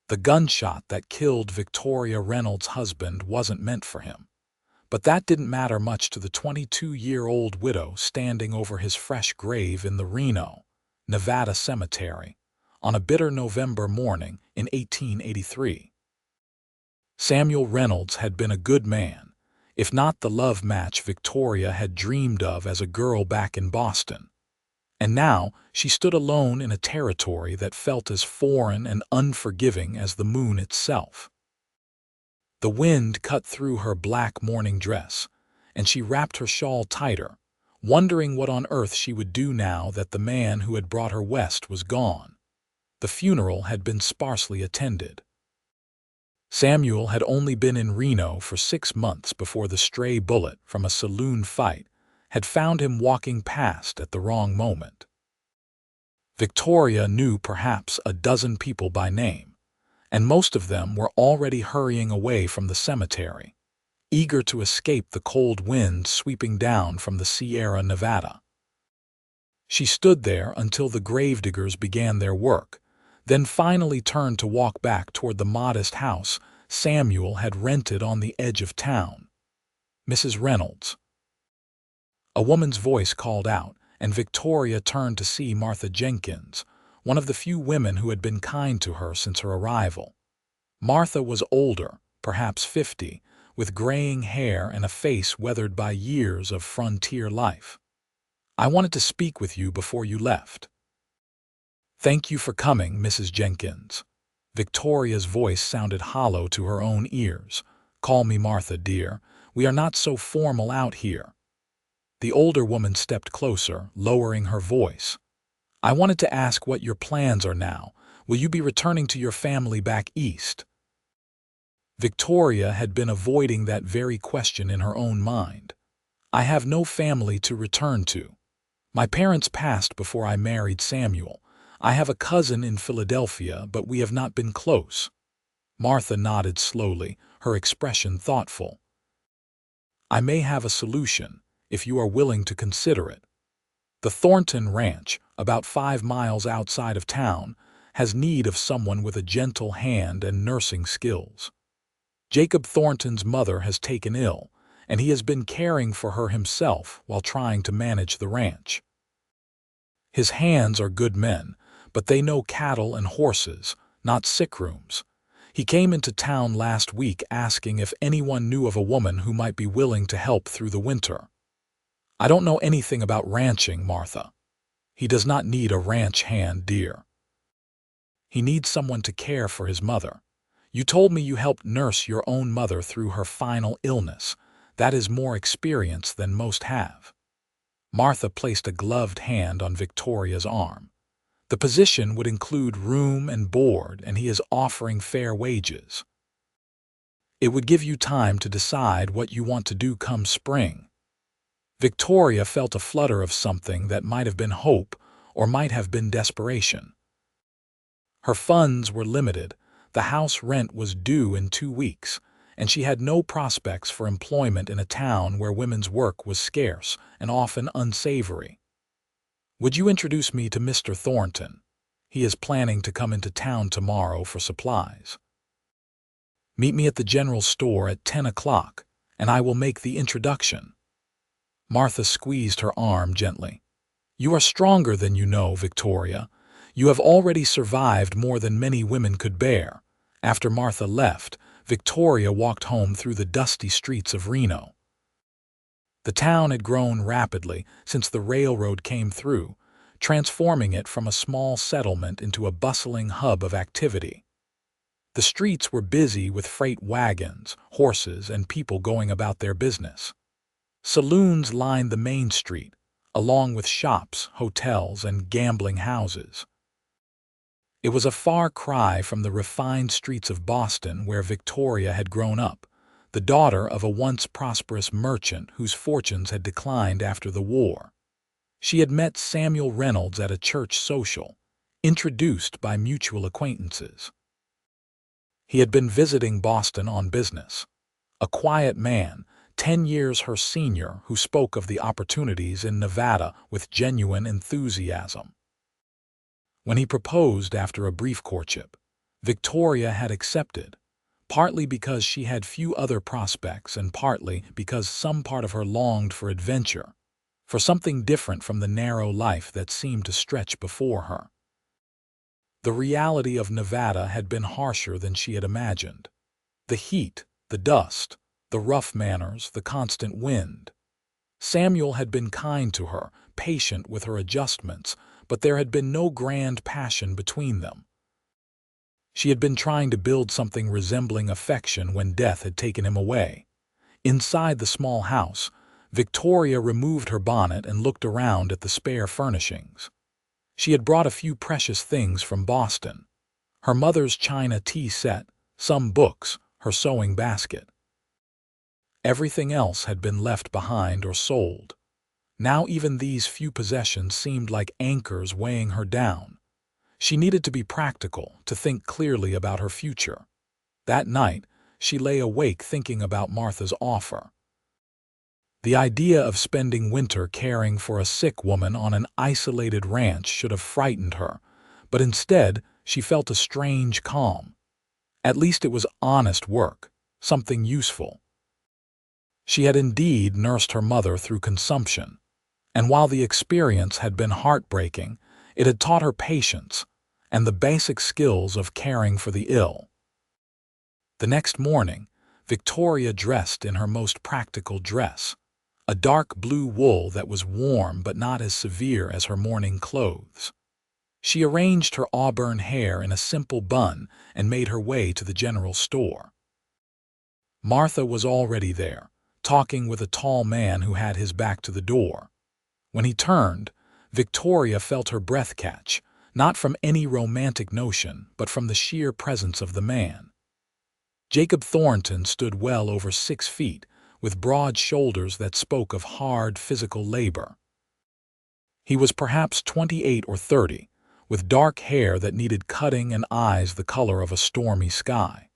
The gunshot that killed Victoria Reynolds' husband wasn't meant for him. But that didn't matter much to the 22-year-old widow standing over his fresh grave in the Reno, Nevada cemetery on a bitter November morning in 1883. Samuel Reynolds had been a good man, if not the love match Victoria had dreamed of as a girl back in Boston. And now she stood alone in a territory that felt as foreign and unforgiving as the moon itself. The wind cut through her black morning dress, and she wrapped her shawl tighter, wondering what on earth she would do now that the man who had brought her west was gone. The funeral had been sparsely attended. Samuel had only been in Reno for 6 months before the stray bullet from a saloon fight had found him walking past at the wrong moment. Victoria knew perhaps a dozen people by name, and most of them were already hurrying away from the cemetery, eager to escape the cold wind sweeping down from the Sierra Nevada. She stood there until the gravediggers began their work, then finally turned to walk back toward the modest house Samuel had rented on the edge of town. "Mrs. Reynolds." A woman's voice called out, and Victoria turned to see Martha Jenkins, one of the few women who had been kind to her since her arrival. Martha was older, perhaps 50, with graying hair and a face weathered by years of frontier life. "I wanted to speak with you before you left." "Thank you for coming, Mrs. Jenkins." Victoria's voice sounded hollow to her own ears. "Call me Martha, dear. We are not so formal out here." The older woman stepped closer, lowering her voice. "I wanted to ask what your plans are now. Will you be returning to your family back east?" Victoria had been avoiding that very question in her own mind. "I have no family to return to. My parents passed before I married Samuel. I have a cousin in Philadelphia, but we have not been close." Martha nodded slowly, her expression thoughtful. "I may have a solution, if you are willing to consider it. The Thornton Ranch, about 5 miles outside of town, has need of someone with a gentle hand and nursing skills. Jacob Thornton's mother has taken ill, and he has been caring for her himself while trying to manage the ranch. His hands are good men, but they know cattle and horses, not sick rooms. He came into town last week asking if anyone knew of a woman who might be willing to help through the winter. I don't know anything about ranching, Martha. He does not need a ranch hand, dear. He needs someone to care for his mother. You told me you helped nurse your own mother through her final illness. That is more experience than most have." Martha placed a gloved hand on Victoria's arm. "The position would include room and board, and he is offering fair wages. It would give you time to decide what you want to do come spring." Victoria felt a flutter of something that might have been hope or might have been desperation. Her funds were limited, the house rent was due in 2 weeks, and she had no prospects for employment in a town where women's work was scarce and often unsavory. "Would you introduce me to Mr. Thornton? He is planning to come into town tomorrow for supplies. Meet me at the general store at 10 o'clock, and I will make the introduction." Martha squeezed her arm gently. "You are stronger than you know, Victoria. You have already survived more than many women could bear." After Martha left, Victoria walked home through the dusty streets of Reno. The town had grown rapidly since the railroad came through, transforming it from a small settlement into a bustling hub of activity. The streets were busy with freight wagons, horses, and people going about their business. Saloons lined the main street, along with shops, hotels, and gambling houses. It was a far cry from the refined streets of Boston where Victoria had grown up, the daughter of a once prosperous merchant whose fortunes had declined after the war. She had met Samuel Reynolds at a church social, introduced by mutual acquaintances. He had been visiting Boston on business. A quiet man, 10 years her senior, who spoke of the opportunities in Nevada with genuine enthusiasm. When he proposed after a brief courtship, Victoria had accepted, partly because she had few other prospects and partly because some part of her longed for adventure, for something different from the narrow life that seemed to stretch before her. The reality of Nevada had been harsher than she had imagined. The heat, the dust, the rough manners, the constant wind. Samuel had been kind to her, patient with her adjustments, but there had been no grand passion between them. She had been trying to build something resembling affection when death had taken him away. Inside the small house, Victoria removed her bonnet and looked around at the spare furnishings. She had brought a few precious things from Boston. Her mother's china tea set, some books, her sewing basket. Everything else had been left behind or sold. Now even these few possessions seemed like anchors weighing her down. She needed to be practical, to think clearly about her future. That night, she lay awake thinking about Martha's offer. The idea of spending winter caring for a sick woman on an isolated ranch should have frightened her, but instead she felt a strange calm. At least it was honest work, something useful. She had indeed nursed her mother through consumption, and while the experience had been heartbreaking, it had taught her patience and the basic skills of caring for the ill. The next morning, Victoria dressed in her most practical dress, a dark blue wool that was warm but not as severe as her morning clothes. She arranged her auburn hair in a simple bun and made her way to the general store. Martha was already there, talking with a tall man who had his back to the door. When he turned, Victoria felt her breath catch, not from any romantic notion, but from the sheer presence of the man. Jacob Thornton stood well over 6 feet, with broad shoulders that spoke of hard physical labor. He was perhaps 28 or 30, with dark hair that needed cutting and eyes the color of a stormy sky.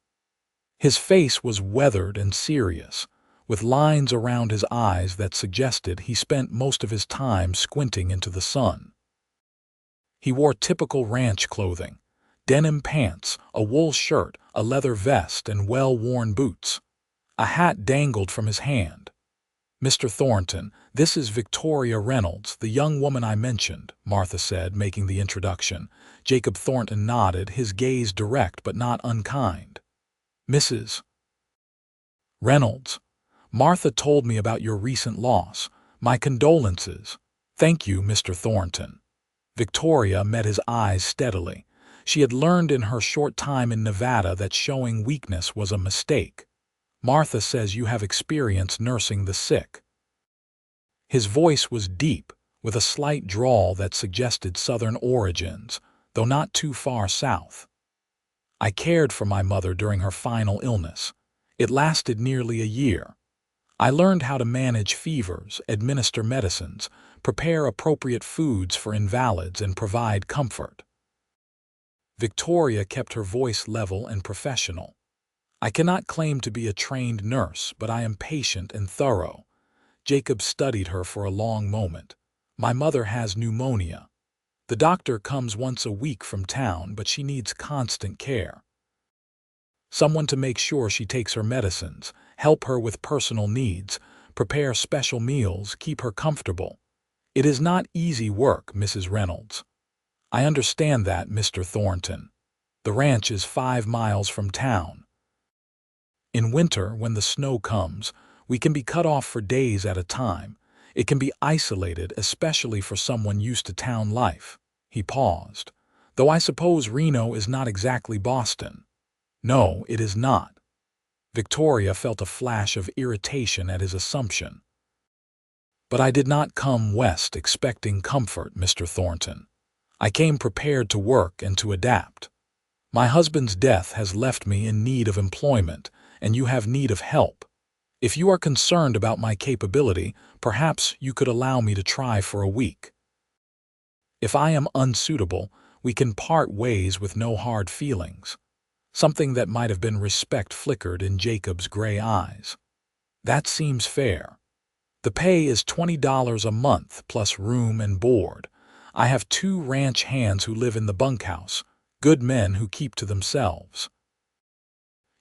His face was weathered and serious, with lines around his eyes that suggested he spent most of his time squinting into the sun. He wore typical ranch clothing, denim pants, a wool shirt, a leather vest, and well-worn boots. A hat dangled from his hand. "Mr. Thornton, this is Victoria Reynolds, the young woman I mentioned," Martha said, making the introduction. Jacob Thornton nodded, his gaze direct but not unkind. "Mrs. Reynolds, Martha told me about your recent loss. My condolences." "Thank you, Mr. Thornton." Victoria met his eyes steadily. She had learned in her short time in Nevada that showing weakness was a mistake. "Martha says you have experience nursing the sick." His voice was deep, with a slight drawl that suggested southern origins, though not too far south. "I cared for my mother during her final illness. It lasted nearly a year. I learned how to manage fevers, administer medicines, prepare appropriate foods for invalids, and provide comfort." Victoria kept her voice level and professional. "I cannot claim to be a trained nurse, but I am patient and thorough." Jacob studied her for a long moment. "My mother has pneumonia. The doctor comes once a week from town, but she needs constant care. Someone to make sure she takes her medicines, help her with personal needs, prepare special meals, keep her comfortable. It is not easy work, Mrs. Reynolds." "I understand that, Mr. Thornton. The ranch is 5 miles from town. In winter, when the snow comes, we can be cut off for days at a time. It can be isolated, especially for someone used to town life." He paused. "Though I suppose Reno is not exactly Boston." "No, it is not." Victoria felt a flash of irritation at his assumption. "But I did not come west expecting comfort, Mr. Thornton. I came prepared to work and to adapt. My husband's death has left me in need of employment, and you have need of help. If you are concerned about my capability, perhaps you could allow me to try for a week. If I am unsuitable, we can part ways with no hard feelings." Something that might have been respect flickered in Jacob's gray eyes. "That seems fair. The pay is $20 a month plus room and board. I have 2 ranch hands who live in the bunkhouse. good men who keep to themselves.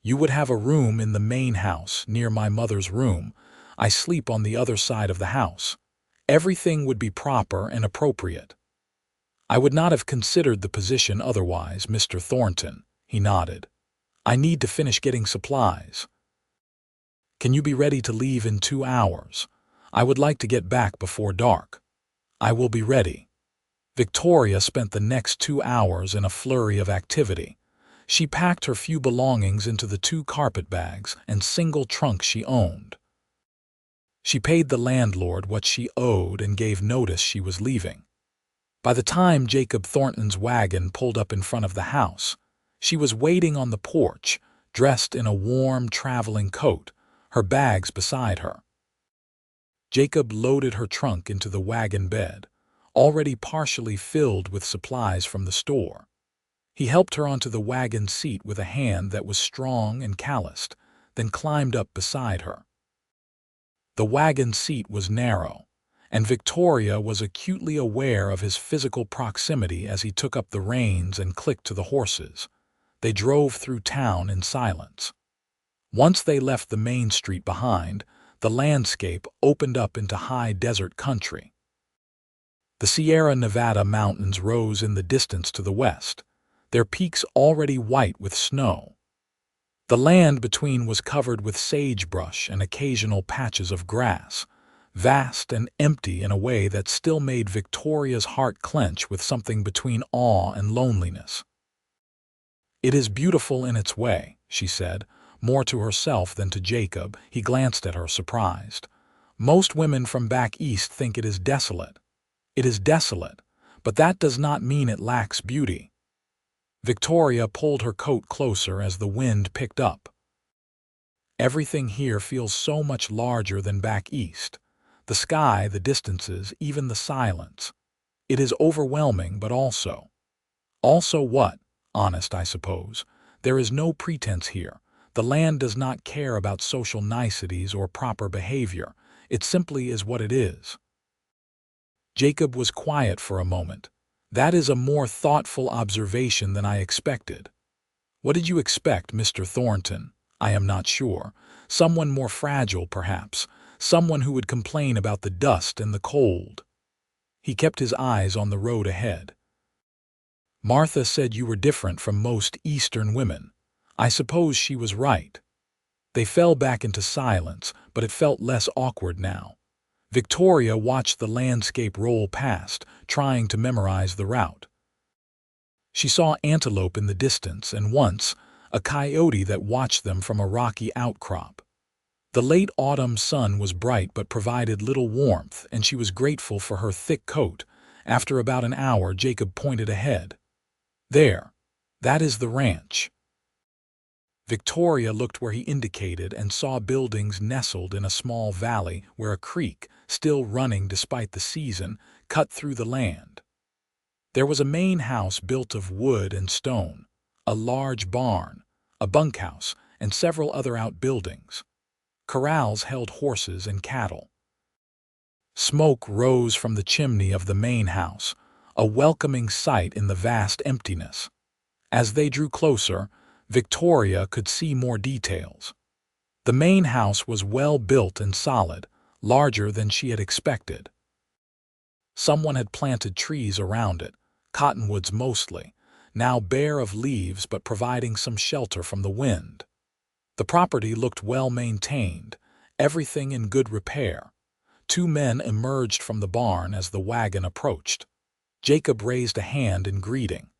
You would have a room in the main house near my mother's room. I sleep on the other side of the house. Everything would be proper and appropriate. I would not have considered the position otherwise, Mr. Thornton, he nodded. I need to finish getting supplies. Can you be ready to leave in 2 hours? I would like to get back before dark. I will be ready. Victoria spent the next 2 hours in a flurry of activity. She packed her few belongings into the 2 carpet bags and single trunks she owned. She paid the landlord what she owed and gave notice she was leaving. By the time Jacob Thornton's wagon pulled up in front of the house, she was waiting on the porch, dressed in a warm traveling coat, her bags beside her. Jacob loaded her trunk into the wagon bed, already partially filled with supplies from the store. He helped her onto the wagon seat with a hand that was strong and calloused, then climbed up beside her. The wagon seat was narrow, and Victoria was acutely aware of his physical proximity as he took up the reins and clicked to the horses. They drove through town in silence. Once they left the main street behind, the landscape opened up into high desert country. The Sierra Nevada mountains rose in the distance to the west, their peaks already white with snow. The land between was covered with sagebrush and occasional patches of grass, vast and empty in a way that still made Victoria's heart clench with something between awe and loneliness. "It is beautiful in its way," she said, more to herself than to Jacob. He glanced at her, surprised. "Most women from back east think it is desolate. It is desolate, but that does not mean it lacks beauty." Victoria pulled her coat closer as the wind picked up. "Everything here feels so much larger than back east. The sky, the distances, even the silence. It is overwhelming, but also. Also what? Honest, I suppose. There is no pretense here. The land does not care about social niceties or proper behavior. It simply is what it is." Jacob was quiet for a moment. "That is a more thoughtful observation than I expected." "What did you expect, Mr. Thornton?" "I am not sure. Someone more fragile, perhaps. Someone who would complain about the dust and the cold." He kept his eyes on the road ahead. "Martha said you were different from most Eastern women. I suppose she was right." They fell back into silence, but it felt less awkward now. Victoria watched the landscape roll past, trying to memorize the route. She saw antelope in the distance, and once, a coyote that watched them from a rocky outcrop. The late autumn sun was bright but provided little warmth, and she was grateful for her thick coat. After about an hour, Jacob pointed ahead. "There. That is the ranch." Victoria looked where he indicated and saw buildings nestled in a small valley where a creek, still running despite the season, cut through the land. There was a main house built of wood and stone, a large barn, a bunkhouse, and several other outbuildings. Corrals held horses and cattle. Smoke rose from the chimney of the main house, a welcoming sight in the vast emptiness. As they drew closer, Victoria could see more details. The main house was well built and solid, larger than she had expected. Someone had planted trees around it, cottonwoods mostly, now bare of leaves but providing some shelter from the wind. The property looked well maintained, everything in good repair. 2 men emerged from the barn as the wagon approached. Jacob raised a hand in greeting.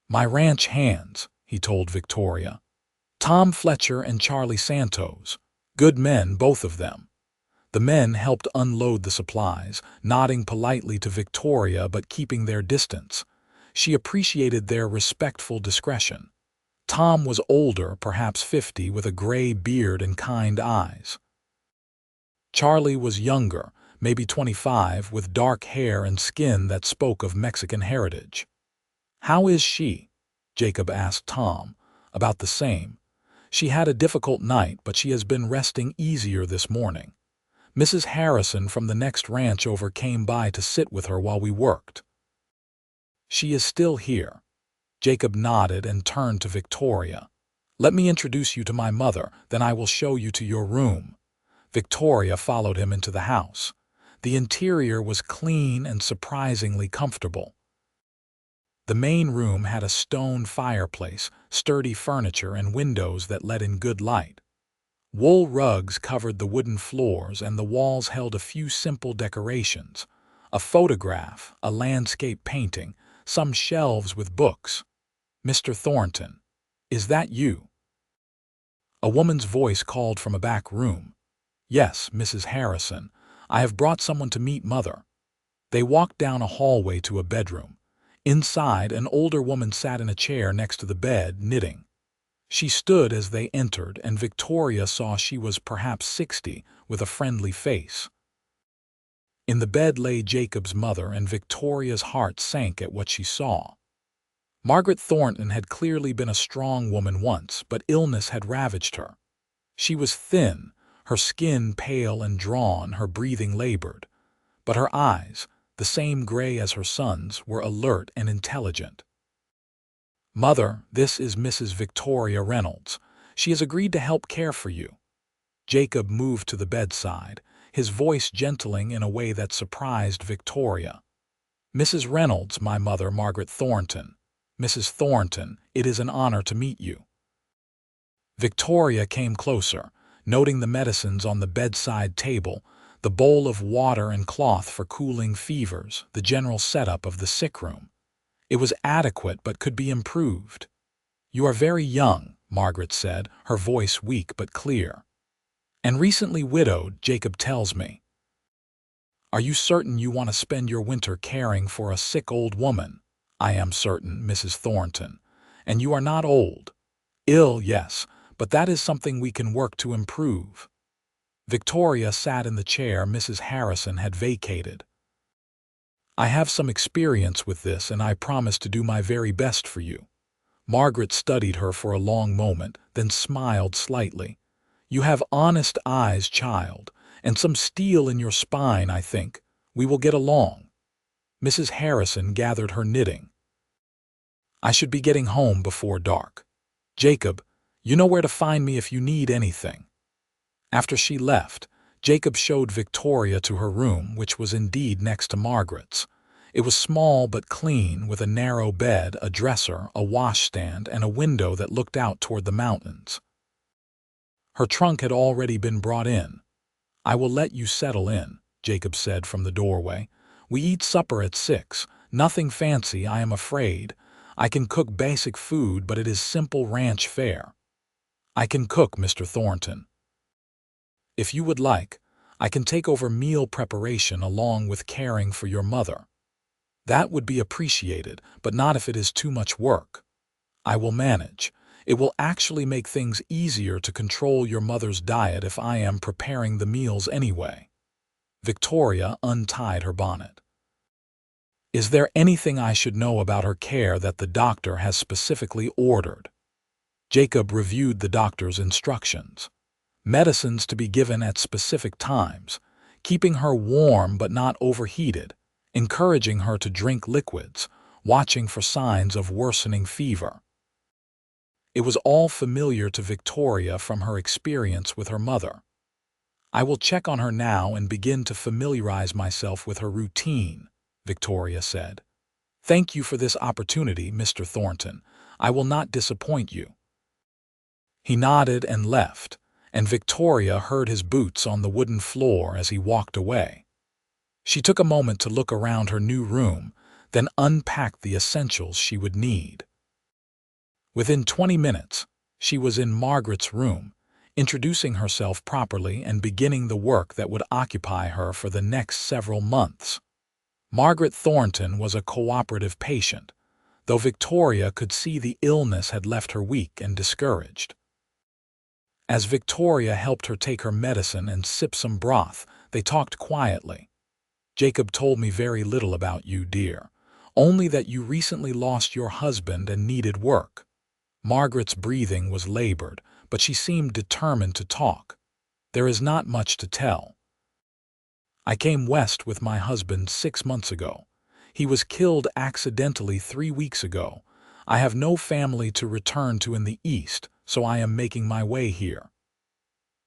"My ranch hands," he told Victoria. "Tom Fletcher and Charlie Santos. Good men, both of them." The men helped unload the supplies, nodding politely to Victoria but keeping their distance. She appreciated their respectful discretion. Tom was older, perhaps 50, with a gray beard and kind eyes. Charlie was younger, maybe 25, with dark hair and skin that spoke of Mexican heritage. "How is she?" Jacob asked Tom. "About the same. She had a difficult night, but she has been resting easier this morning. Mrs. Harrison from the next ranch over came by to sit with her while we worked." "She is still here." Jacob nodded and turned to Victoria. "Let me introduce you to my mother, then I will show you to your room." Victoria followed him into the house. The interior was clean and surprisingly comfortable. The main room had a stone fireplace, sturdy furniture, and windows that let in good light. Wool rugs covered the wooden floors, and the walls held a few simple decorations: a photograph, a landscape painting, some shelves with books. "Mr. Thornton, is that you?" A woman's voice called from a back room. "Yes, Mrs. Harrison. I have brought someone to meet Mother." They walked down a hallway to a bedroom. Inside, an older woman sat in a chair next to the bed, knitting. She stood as they entered, and Victoria saw she was perhaps 60, with a friendly face. In the bed lay Jacob's mother, and Victoria's heart sank at what she saw. Margaret Thornton had clearly been a strong woman once, but illness had ravaged her. She was thin, her skin pale and drawn, her breathing labored. But her eyes, the same gray as her son's, were alert and intelligent. "Mother, this is Mrs. Victoria Reynolds. She has agreed to help care for you." Jacob moved to the bedside, his voice gentling in a way that surprised Victoria. "Mrs. Reynolds, my mother, Margaret Thornton. Mrs. Thornton, it is an honor to meet you." Victoria came closer, noting the medicines on the bedside table, the bowl of water and cloth for cooling fevers, the general setup of the sick room. It was adequate but could be improved. "You are very young," Margaret said, her voice weak but clear. "And recently widowed, Jacob tells me. Are you certain you want to spend your winter caring for a sick old woman?" "I am certain, Mrs. Thornton. And you are not old." "Ill, yes, but that is something we can work to improve." Victoria sat in the chair Mrs. Harrison had vacated. "I have some experience with this, and I promise to do my very best for you." Margaret studied her for a long moment, then smiled slightly. "You have honest eyes, child, and some steel in your spine, I think. We will get along." Mrs. Harrison gathered her knitting. "I should be getting home before dark. Jacob, you know where to find me if you need anything." After she left, Jacob showed Victoria to her room, which was indeed next to Margaret's. It was small but clean, with a narrow bed, a dresser, a washstand, and a window that looked out toward the mountains. Her trunk had already been brought in. "I will let you settle in," Jacob said from the doorway. "We eat supper at 6. Nothing fancy, I am afraid. I can cook basic food, but it is simple ranch fare." "I can cook, Mr. Thornton. If you would like, I can take over meal preparation along with caring for your mother." "That would be appreciated, but not if it is too much work." "I will manage. It will actually make things easier to control your mother's diet if I am preparing the meals anyway." Victoria untied her bonnet. "Is there anything I should know about her care that the doctor has specifically ordered?" Jacob reviewed the doctor's instructions. Medicines to be given at specific times, keeping her warm but not overheated, encouraging her to drink liquids, watching for signs of worsening fever. It was all familiar to Victoria from her experience with her mother. "I will check on her now and begin to familiarize myself with her routine," Victoria said. "Thank you for this opportunity, Mr. Thornton. I will not disappoint you." He nodded and left, and Victoria heard his boots on the wooden floor as he walked away. She took a moment to look around her new room, then unpacked the essentials she would need. Within 20 minutes, she was in Margaret's room, introducing herself properly and beginning the work that would occupy her for the next several months. Margaret Thornton was a cooperative patient, though Victoria could see the illness had left her weak and discouraged. As Victoria helped her take her medicine and sip some broth, they talked quietly. "Jacob told me very little about you, dear. Only that you recently lost your husband and needed work." Margaret's breathing was labored, but she seemed determined to talk. "There is not much to tell. I came west with my husband 6 months ago. He was killed accidentally 3 weeks ago. I have no family to return to in the East, so I am making my way here."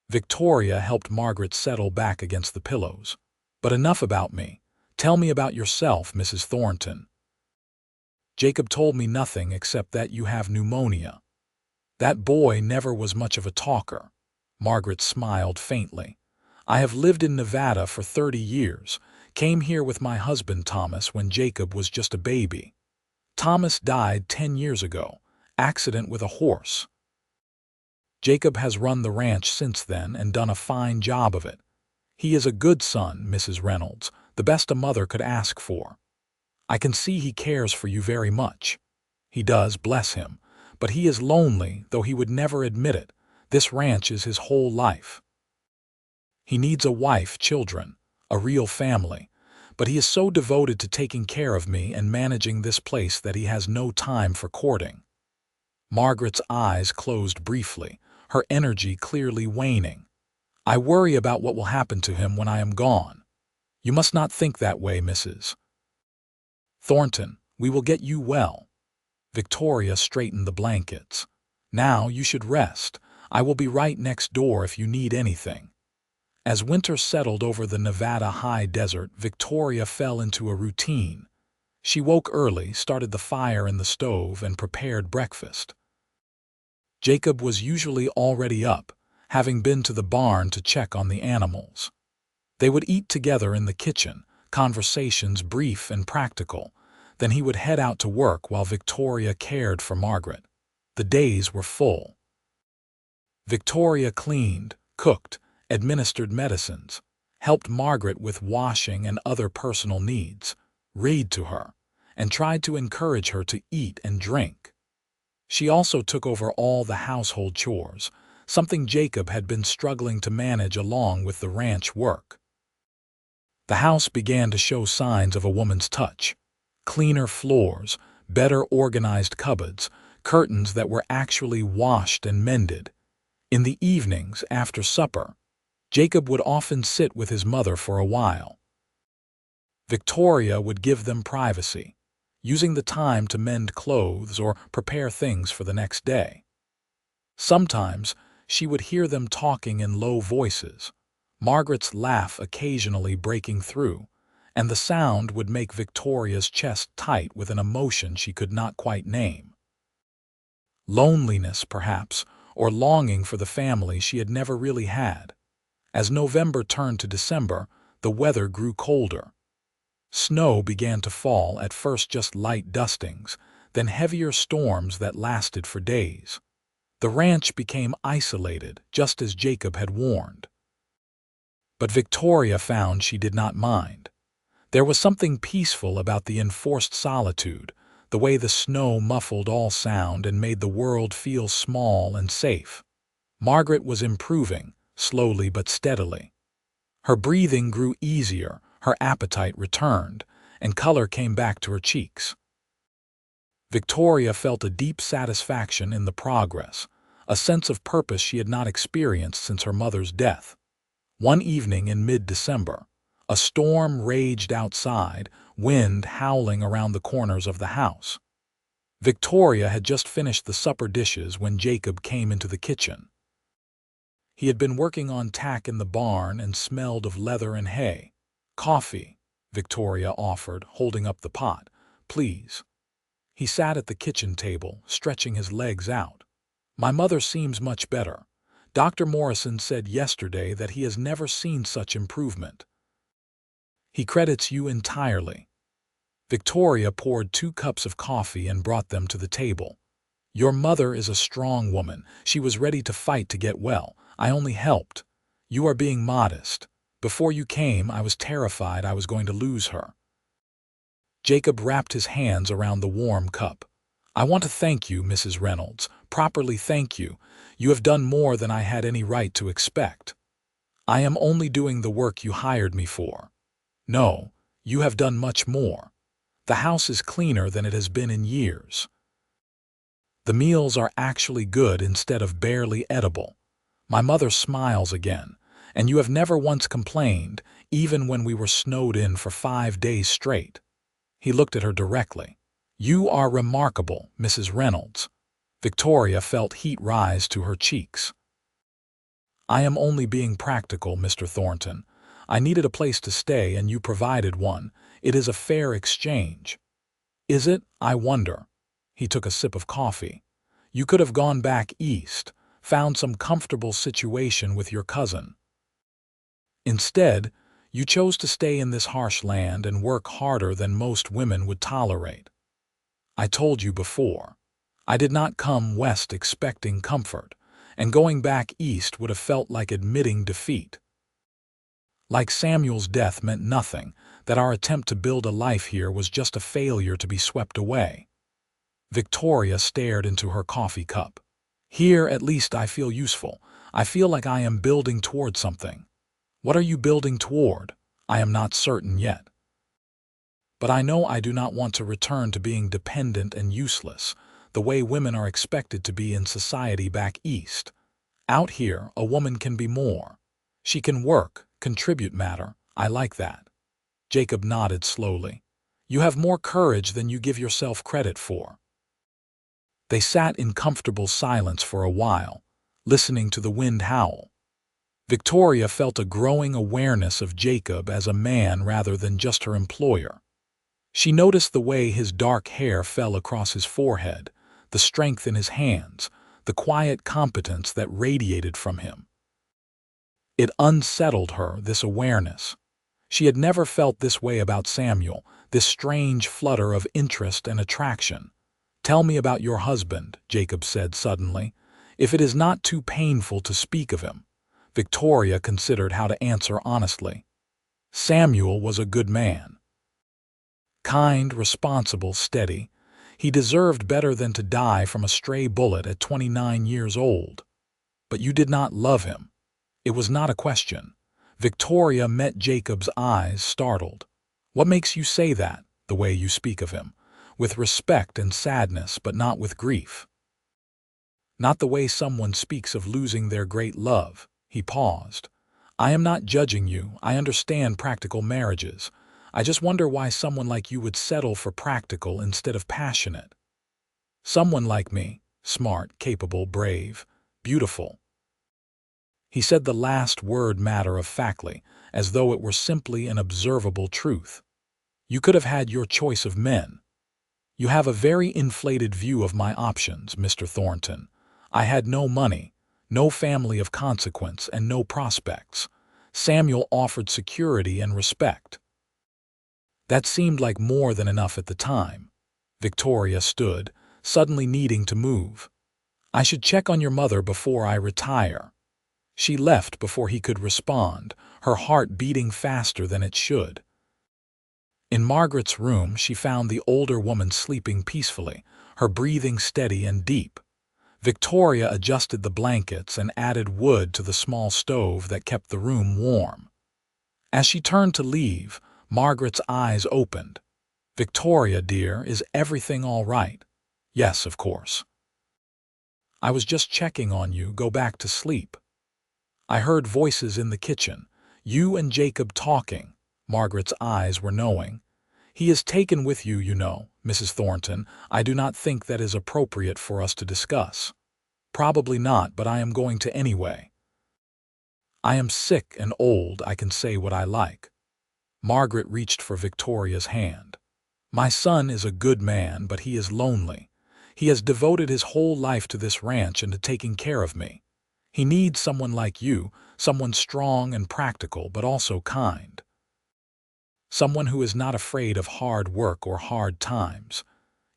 Victoria helped Margaret settle back against the pillows. "But enough about me. Tell me about yourself, Mrs. Thornton." "Jacob told me nothing except that you have pneumonia." "That boy never was much of a talker." Margaret smiled faintly. "I have lived in Nevada for 30 years. Came here with my husband Thomas when Jacob was just a baby. Thomas died 10 years ago. Accident with a horse. Jacob has run the ranch since then and done a fine job of it. He is a good son, Mrs. Reynolds, the best a mother could ask for. I can see he cares for you very much. He does, bless him. But he is lonely, though he would never admit it. This ranch is his whole life. He needs a wife, children, a real family. But he is so devoted to taking care of me and managing this place that he has no time for courting." Margaret's eyes closed briefly, her energy clearly waning. "I worry about what will happen to him when I am gone." "You must not think that way, Mrs. Thornton. We will get you well." Victoria straightened the blankets. "Now you should rest. I will be right next door if you need anything." As winter settled over the Nevada high desert, Victoria fell into a routine. She woke early, started the fire in the stove, and prepared breakfast. Jacob was usually already up, having been to the barn to check on the animals. They would eat together in the kitchen, conversations brief and practical. Then he would head out to work while Victoria cared for Margaret. The days were full. Victoria cleaned, cooked, administered medicines, helped Margaret with washing and other personal needs, read to her, and tried to encourage her to eat and drink. She also took over all the household chores, something Jacob had been struggling to manage along with the ranch work. The house began to show signs of a woman's touch. Cleaner floors, better organized cupboards, curtains that were actually washed and mended. In the evenings, after supper, Jacob would often sit with his mother for a while. Victoria would give them privacy, using the time to mend clothes or prepare things for the next day. Sometimes she would hear them talking in low voices, Margaret's laugh occasionally breaking through, and the sound would make Victoria's chest tight with an emotion she could not quite name. Loneliness, perhaps, or longing for the family she had never really had. As November turned to December, the weather grew colder. Snow began to fall, at first just light dustings, then heavier storms that lasted for days. The ranch became isolated, just as Jacob had warned. But Victoria found she did not mind. There was something peaceful about the enforced solitude, the way the snow muffled all sound and made the world feel small and safe. Margaret was improving, slowly but steadily. Her breathing grew easier, her appetite returned, and color came back to her cheeks. Victoria felt a deep satisfaction in the progress, a sense of purpose she had not experienced since her mother's death. One evening in mid-December, a storm raged outside, wind howling around the corners of the house. Victoria had just finished the supper dishes when Jacob came into the kitchen. He had been working on tack in the barn and smelled of leather and hay. "Coffee," Victoria offered, holding up the pot. "Please." He sat at the kitchen table, stretching his legs out. "My mother seems much better. Dr. Morrison said yesterday that he has never seen such improvement. He credits you entirely." Victoria poured 2 cups of coffee and brought them to the table. "Your mother is a strong woman. She was ready to fight to get well. I only helped. You are being modest. Before you came, I was terrified I was going to lose her." Jacob wrapped his hands around the warm cup. "I want to thank you, Mrs. Reynolds, properly thank you. You have done more than I had any right to expect. I am only doing the work you hired me for. No, you have done much more. The house is cleaner than it has been in years. The meals are actually good instead of barely edible. My mother smiles again, and you have never once complained, even when we were snowed in for 5 days straight." He looked at her directly. "You are remarkable, Mrs. Reynolds." Victoria felt heat rise to her cheeks. "I am only being practical, Mr. Thornton. I needed a place to stay and you provided one. It is a fair exchange." "Is it, I wonder?" He took a sip of coffee. "You could have gone back east, found some comfortable situation with your cousin. Instead, you chose to stay in this harsh land and work harder than most women would tolerate. I told you before. I did not come west expecting comfort, and going back east would have felt like admitting defeat. Like Samuel's death meant nothing, that our attempt to build a life here was just a failure to be swept away." Victoria stared into her coffee cup. "Here, at least, I feel useful. I feel like I am building toward something." "What are you building toward?" "I am not certain yet. But I know I do not want to return to being dependent and useless, the way women are expected to be in society back east. Out here, a woman can be more. She can work, contribute matter. I like that." Jacob nodded slowly. "You have more courage than you give yourself credit for." They sat in comfortable silence for a while, listening to the wind howl. Victoria felt a growing awareness of Jacob as a man rather than just her employer. She noticed the way his dark hair fell across his forehead, the strength in his hands, the quiet competence that radiated from him. It unsettled her, this awareness. She had never felt this way about Samuel, this strange flutter of interest and attraction. "Tell me about your husband," Jacob said suddenly, "if it is not too painful to speak of him." Victoria considered how to answer honestly. Samuel was a good man. Kind, responsible, steady. He deserved better than to die from a stray bullet at 29 years old. "But you did not love him." It was not a question. Victoria met Jacob's eyes, startled. "What makes you say that, the way you speak of him? With respect and sadness, but not with grief." "Not the way someone speaks of losing their great love." He paused. "I am not judging you. I understand practical marriages. I just wonder why someone like you would settle for practical instead of passionate." "Someone like me, smart, capable, brave, beautiful." He said the last word matter-of-factly, as though it were simply an observable truth. "You could have had your choice of men." "You have a very inflated view of my options, Mr. Thornton. I had no money, no family of consequence, and no prospects. Samuel offered security and respect." That seemed like more than enough at the time. Victoria stood, suddenly needing to move. "I should check on your mother before I retire." She left before he could respond, her heart beating faster than it should. In Margaret's room, she found the older woman sleeping peacefully, her breathing steady and deep. Victoria adjusted the blankets and added wood to the small stove that kept the room warm. As she turned to leave, Margaret's eyes opened. "Victoria, dear, is everything all right?" "Yes, of course." "I was just checking on you. Go back to sleep." "I heard voices in the kitchen. You and Jacob talking." Margaret's eyes were knowing. "He is taken with you, you know, Mrs. Thornton. I do not think that is appropriate for us to discuss." "Probably not, but I am going to anyway." "I am sick and old. I can say what I like." Margaret reached for Victoria's hand. "My son is a good man, but he is lonely. He has devoted his whole life to this ranch and to taking care of me. He needs someone like you, someone strong and practical, but also kind. Someone who is not afraid of hard work or hard times.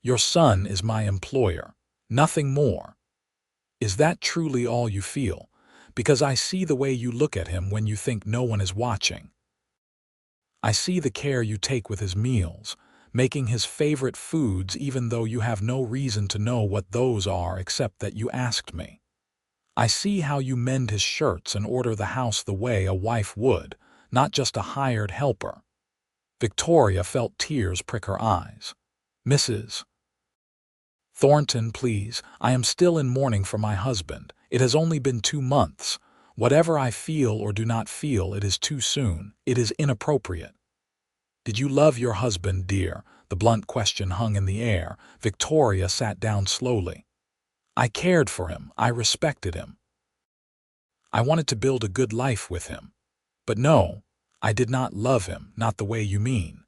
Your son is my employer, nothing more." "Is that truly all you feel? Because I see the way you look at him when you think no one is watching. I see the care you take with his meals, making his favorite foods even though you have no reason to know what those are except that you asked me. I see how you mend his shirts and order the house the way a wife would, not just a hired helper." Victoria felt tears prick her eyes. "Mrs. Thornton, please, I am still in mourning for my husband. It has only been 2 months. Whatever I feel or do not feel, it is too soon. It is inappropriate." "Did you love your husband, dear?" The The blunt question hung in the air. Victoria sat down slowly. I cared for him. I respected him. I wanted to build a good life with him. But no, I did not love him, not the way you mean.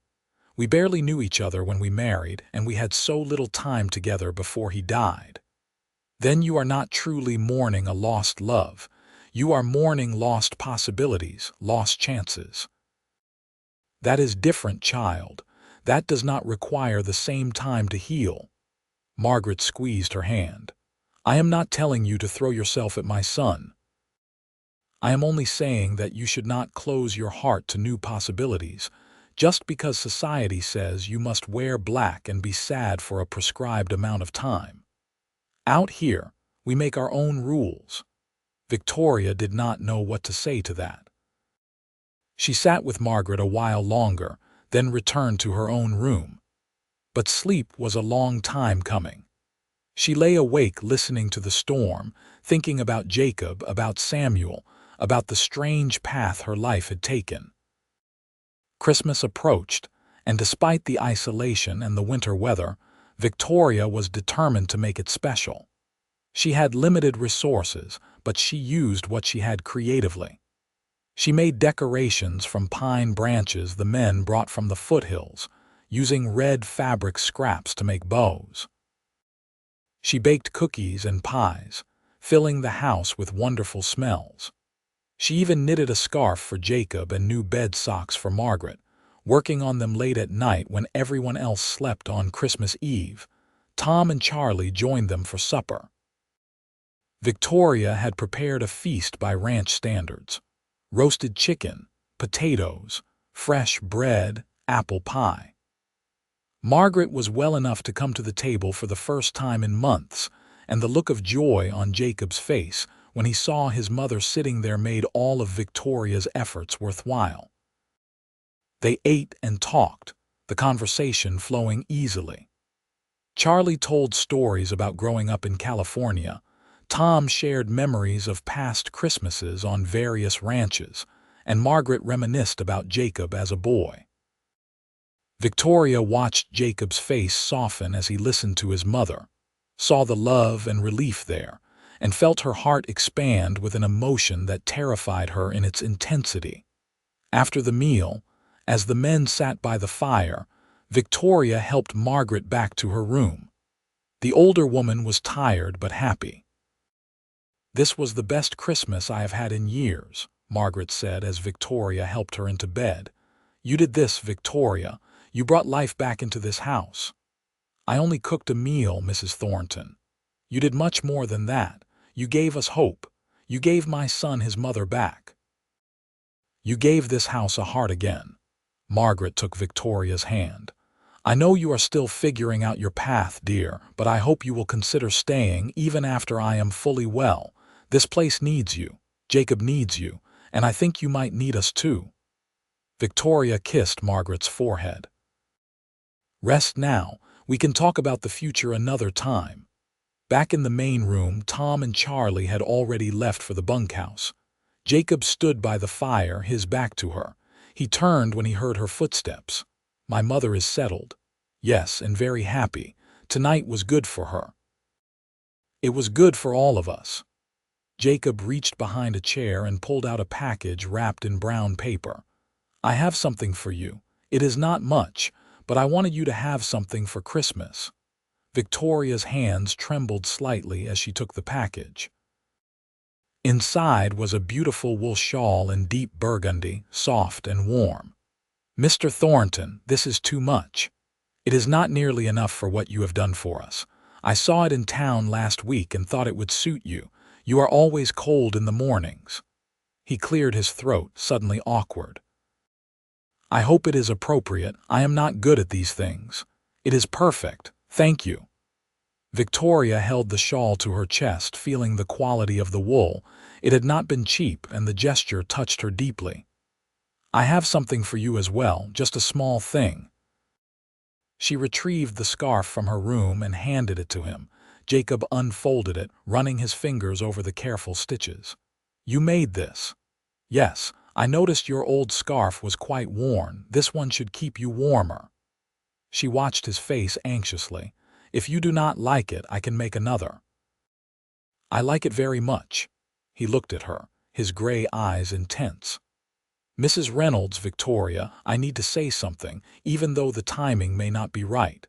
We barely knew each other when we married, and we had so little time together before he died. Then you are not truly mourning a lost love. You are mourning lost possibilities, lost chances. That is different, child. That does not require the same time to heal. Margaret squeezed her hand. I am not telling you to throw yourself at my son. I am only saying that you should not close your heart to new possibilities, just because society says you must wear black and be sad for a prescribed amount of time. Out here, we make our own rules. Victoria did not know what to say to that. She sat with Margaret a while longer, then returned to her own room. But sleep was a long time coming. She lay awake listening to the storm, thinking about Jacob, about Samuel, about the strange path her life had taken. Christmas approached, and despite the isolation and the winter weather, Victoria was determined to make it special. She had limited resources, but she used what she had creatively. She made decorations from pine branches the men brought from the foothills, using red fabric scraps to make bows. She baked cookies and pies, filling the house with wonderful smells. She even knitted a scarf for Jacob and new bed socks for Margaret, working on them late at night when everyone else slept on Christmas Eve. Tom and Charlie joined them for supper. Victoria had prepared a feast by ranch standards: roasted chicken, potatoes, fresh bread, apple pie. Margaret was well enough to come to the table for the first time in months, and the look of joy on Jacob's face when he saw his mother sitting there made all of Victoria's efforts worthwhile. They ate and talked, the conversation flowing easily. Charlie told stories about growing up in California. Tom shared memories of past Christmases on various ranches, and Margaret reminisced about Jacob as a boy. Victoria watched Jacob's face soften as he listened to his mother, saw the love and relief there, and felt her heart expand with an emotion that terrified her in its intensity. After the meal, as the men sat by the fire, Victoria helped Margaret back to her room. The older woman was tired but happy. "This was the best Christmas I have had in years," Margaret said as Victoria helped her into bed. "You did this, Victoria. You brought life back into this house." "I only cooked a meal, Mrs. Thornton." "You did much more than that. You gave us hope. You gave my son his mother back. You gave this house a heart again." Margaret took Victoria's hand. "I know you are still figuring out your path, dear, but I hope you will consider staying even after I am fully well. This place needs you. Jacob needs you, and I think you might need us too." Victoria kissed Margaret's forehead. "Rest now. We can talk about the future another time." Back in the main room, Tom and Charlie had already left for the bunkhouse. Jacob stood by the fire, his back to her. He turned when he heard her footsteps. "My mother is settled." "Yes, and very happy. Tonight was good for her." "It was good for all of us." Jacob reached behind a chair and pulled out a package wrapped in brown paper. "I have something for you. It is not much, but I wanted you to have something for Christmas." Victoria's hands trembled slightly as she took the package. Inside was a beautiful wool shawl in deep burgundy, soft and warm. "Mr. Thornton, this is too much. It is not nearly enough for what you have done for us. I saw it in town last week and thought it would suit you. You are always cold in the mornings." He cleared his throat, suddenly awkward. "I hope it is appropriate. I am not good at these things." "It is perfect. Thank you." Victoria held the shawl to her chest, feeling the quality of the wool. It had not been cheap, and the gesture touched her deeply. "I have something for you as well, just a small thing." She retrieved the scarf from her room and handed it to him. Jacob unfolded it, running his fingers over the careful stitches. "You made this?" "Yes, I noticed your old scarf was quite worn. This one should keep you warmer." She watched his face anxiously. "If you do not like it, I can make another." "I like it very much." He looked at her, his gray eyes intense. "Mrs. Reynolds, Victoria, I need to say something, even though the timing may not be right.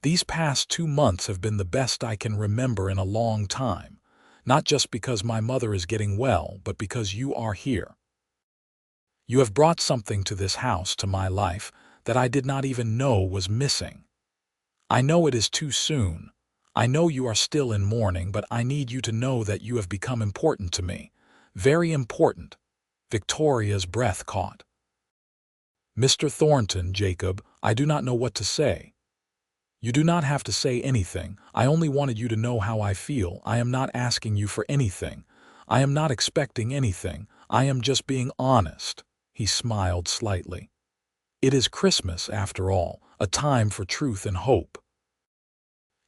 These past 2 months have been the best I can remember in a long time, not just because my mother is getting well, but because you are here. You have brought something to this house, to my life, that I did not even know was missing. I know it is too soon. I know you are still in mourning, but I need you to know that you have become important to me. Very important." Victoria's breath caught. "Mr. Thornton, Jacob, I do not know what to say." "You do not have to say anything. I only wanted you to know how I feel. I am not asking you for anything. I am not expecting anything. I am just being honest." He smiled slightly. "It is Christmas, after all, a time for truth and hope."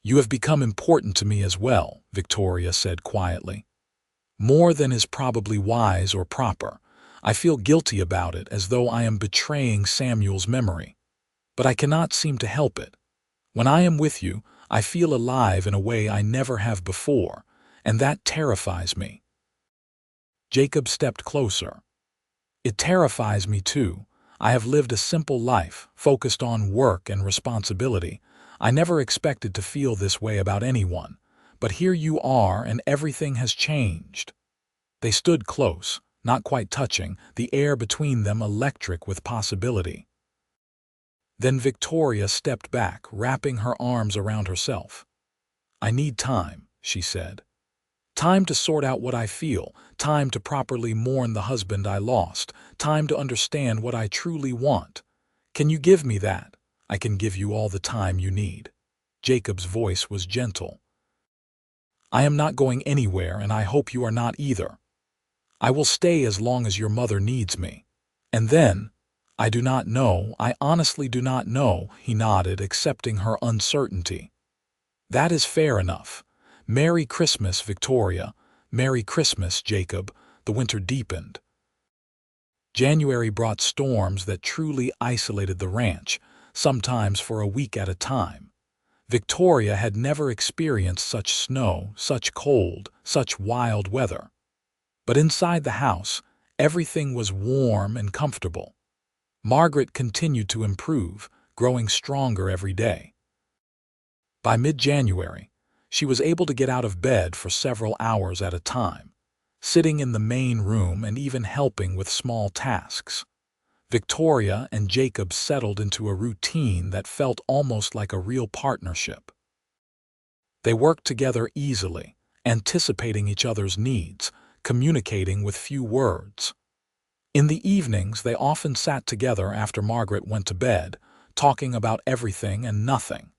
"You have become important to me as well," Victoria said quietly. "More than is probably wise or proper. I feel guilty about it, as though I am betraying Samuel's memory. But I cannot seem to help it. When I am with you, I feel alive in a way I never have before, and that terrifies me." Jacob stepped closer. "It terrifies me too. I have lived a simple life, focused on work and responsibility. I never expected to feel this way about anyone. But here you are, and everything has changed." They stood close, not quite touching, the air between them electric with possibility. Then Victoria stepped back, wrapping her arms around herself. "I need time," she said. "Time to sort out what I feel, time to properly mourn the husband I lost, time to understand what I truly want. Can you give me that? I can give you all the time you need." Jacob's voice was gentle. "I am not going anywhere, and I hope you are not either. I will stay as long as your mother needs me. And then, I do not know, I honestly do not know," he nodded, accepting her uncertainty. "That is fair enough. Merry Christmas, Victoria. Merry Christmas, Jacob." The winter deepened. January brought storms that truly isolated the ranch, sometimes for a week at a time. Victoria had never experienced such snow, such cold, such wild weather. But inside the house, everything was warm and comfortable. Margaret continued to improve, growing stronger every day. By mid-January, she was able to get out of bed for several hours at a time, sitting in the main room and even helping with small tasks. Victoria and Jacob settled into a routine that felt almost like a real partnership. They worked together easily, anticipating each other's needs, communicating with few words. In the evenings, they often sat together after Margaret went to bed, talking about everything and nothing.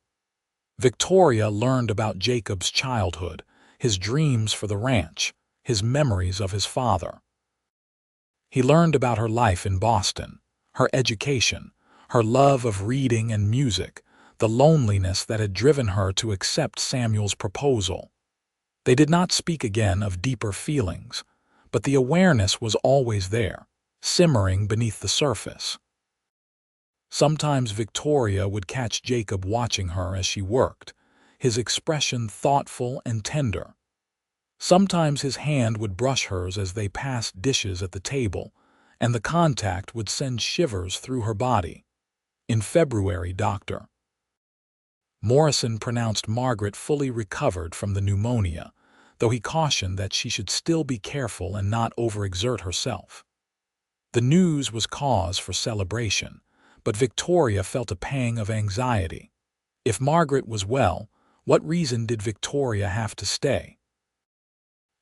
Victoria learned about Jacob's childhood, his dreams for the ranch, his memories of his father. He learned about her life in Boston, her education, her love of reading and music, the loneliness that had driven her to accept Samuel's proposal. They did not speak again of deeper feelings, but the awareness was always there, simmering beneath the surface. Sometimes Victoria would catch Jacob watching her as she worked, his expression thoughtful and tender. Sometimes his hand would brush hers as they passed dishes at the table, and the contact would send shivers through her body. In February, Dr. Morrison pronounced Margaret fully recovered from the pneumonia, though he cautioned that she should still be careful and not overexert herself. The news was cause for celebration, but Victoria felt a pang of anxiety. If Margaret was well, what reason did Victoria have to stay?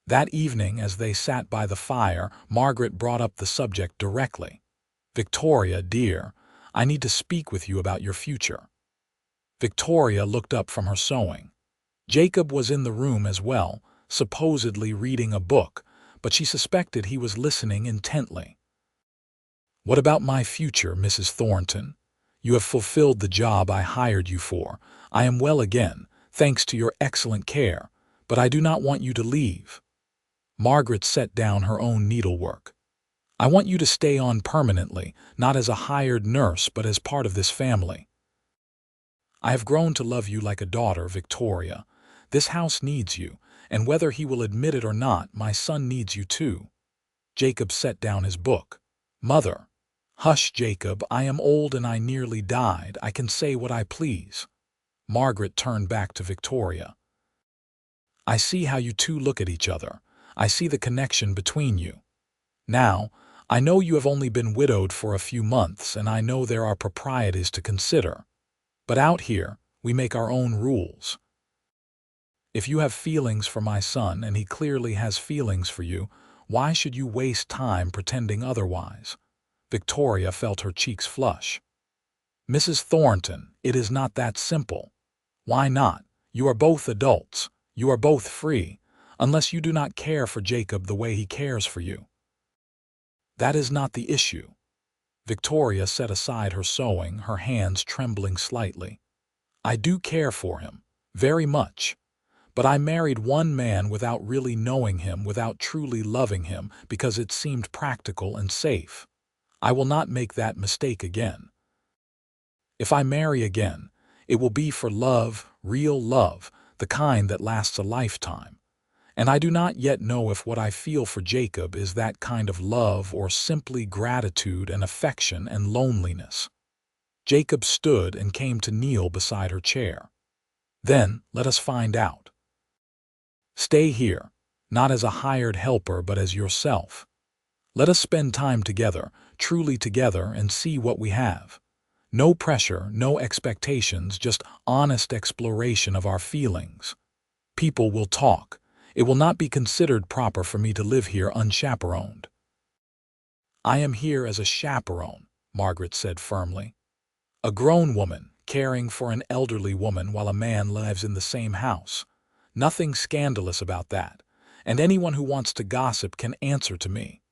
That evening, as they sat by the fire, Margaret brought up the subject directly. "Victoria, dear, I need to speak with you about your future." Victoria looked up from her sewing. Jacob was in the room as well, supposedly reading a book, but she suspected he was listening intently. "What about my future, Mrs. Thornton? You have fulfilled the job I hired you for. I am well again, thanks to your excellent care, but I do not want you to leave." Margaret set down her own needlework. "I want you to stay on permanently, not as a hired nurse but as part of this family." I have grown to love you like a daughter, Victoria. This house needs you, and whether he will admit it or not, my son needs you too." Jacob set down his book. "Mother." "Hush, Jacob, I am old and I nearly died. I can say what I please." Margaret turned back to Victoria. "I see how you two look at each other. I see the connection between you. Now, I know you have only been widowed for a few months, and I know there are proprieties to consider. But out here, we make our own rules. If you have feelings for my son, and he clearly has feelings for you, why should you waste time pretending otherwise?" Victoria felt her cheeks flush. "Mrs. Thornton, it is not that simple." "Why not? You are both adults. You are both free, unless you do not care for Jacob the way he cares for you." "That is not the issue." Victoria set aside her sewing, her hands trembling slightly. "I do care for him, very much. But I married one man without really knowing him, without truly loving him, because it seemed practical and safe. I will not make that mistake again. If I marry again, it will be for love, real love, the kind that lasts a lifetime. And I do not yet know if what I feel for Jacob is that kind of love or simply gratitude and affection and loneliness." Jacob stood and came to kneel beside her chair. "Then let us find out. Stay here, not as a hired helper but as yourself. Let us spend time together, truly together, and see what we have. No pressure, no expectations, just honest exploration of our feelings. People will talk. It will not be considered proper for me to live here unchaperoned." "I am here as a chaperone," Margaret said firmly. "A grown woman, caring for an elderly woman while a man lives in the same house. Nothing scandalous about that, and anyone who wants to gossip can answer to me."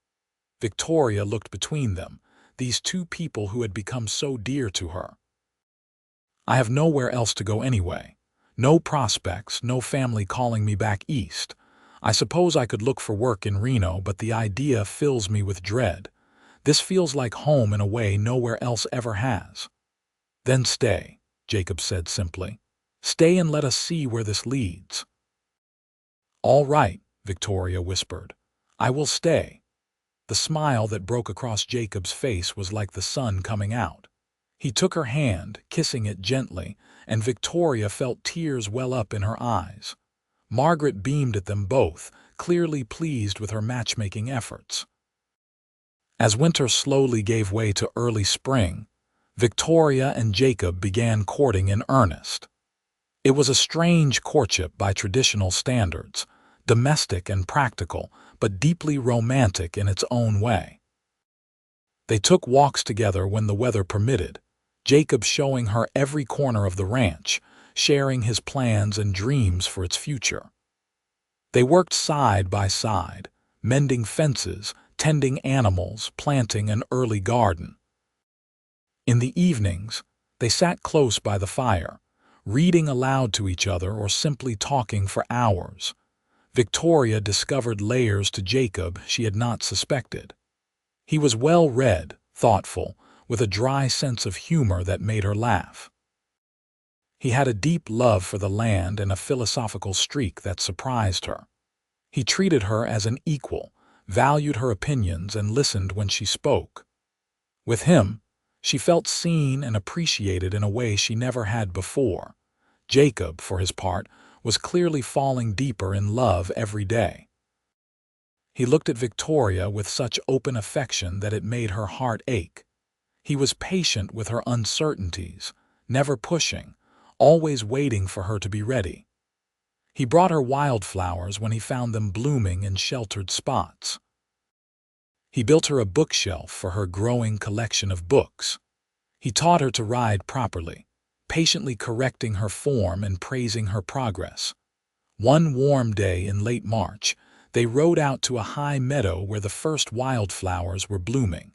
Victoria looked between them, these two people who had become so dear to her. "I have nowhere else to go anyway. No prospects, no family calling me back east. I suppose I could look for work in Reno, but the idea fills me with dread. This feels like home in a way nowhere else ever has." "Then stay," Jacob said simply. "Stay and let us see where this leads." "All right," Victoria whispered. "I will stay." The smile that broke across Jacob's face was like the sun coming out. He took her hand, kissing it gently, and Victoria felt tears well up in her eyes. Margaret beamed at them both, clearly pleased with her matchmaking efforts. As winter slowly gave way to early spring, Victoria and Jacob began courting in earnest. It was a strange courtship by traditional standards, domestic and practical, but deeply romantic in its own way. They took walks together when the weather permitted, Jacob showing her every corner of the ranch, sharing his plans and dreams for its future. They worked side by side, mending fences, tending animals, planting an early garden. In the evenings, they sat close by the fire, reading aloud to each other or simply talking for hours. Victoria discovered layers to Jacob she had not suspected. He was well-read, thoughtful, with a dry sense of humor that made her laugh. He had a deep love for the land and a philosophical streak that surprised her. He treated her as an equal, valued her opinions, and listened when she spoke. With him, she felt seen and appreciated in a way she never had before. Jacob, for his part, was clearly falling deeper in love every day. He looked at Victoria with such open affection that it made her heart ache. He was patient with her uncertainties, never pushing, always waiting for her to be ready. He brought her wildflowers when he found them blooming in sheltered spots. He built her a bookshelf for her growing collection of books. He taught her to ride properly, patiently correcting her form and praising her progress. One warm day in late March, they rode out to a high meadow where the first wildflowers were blooming.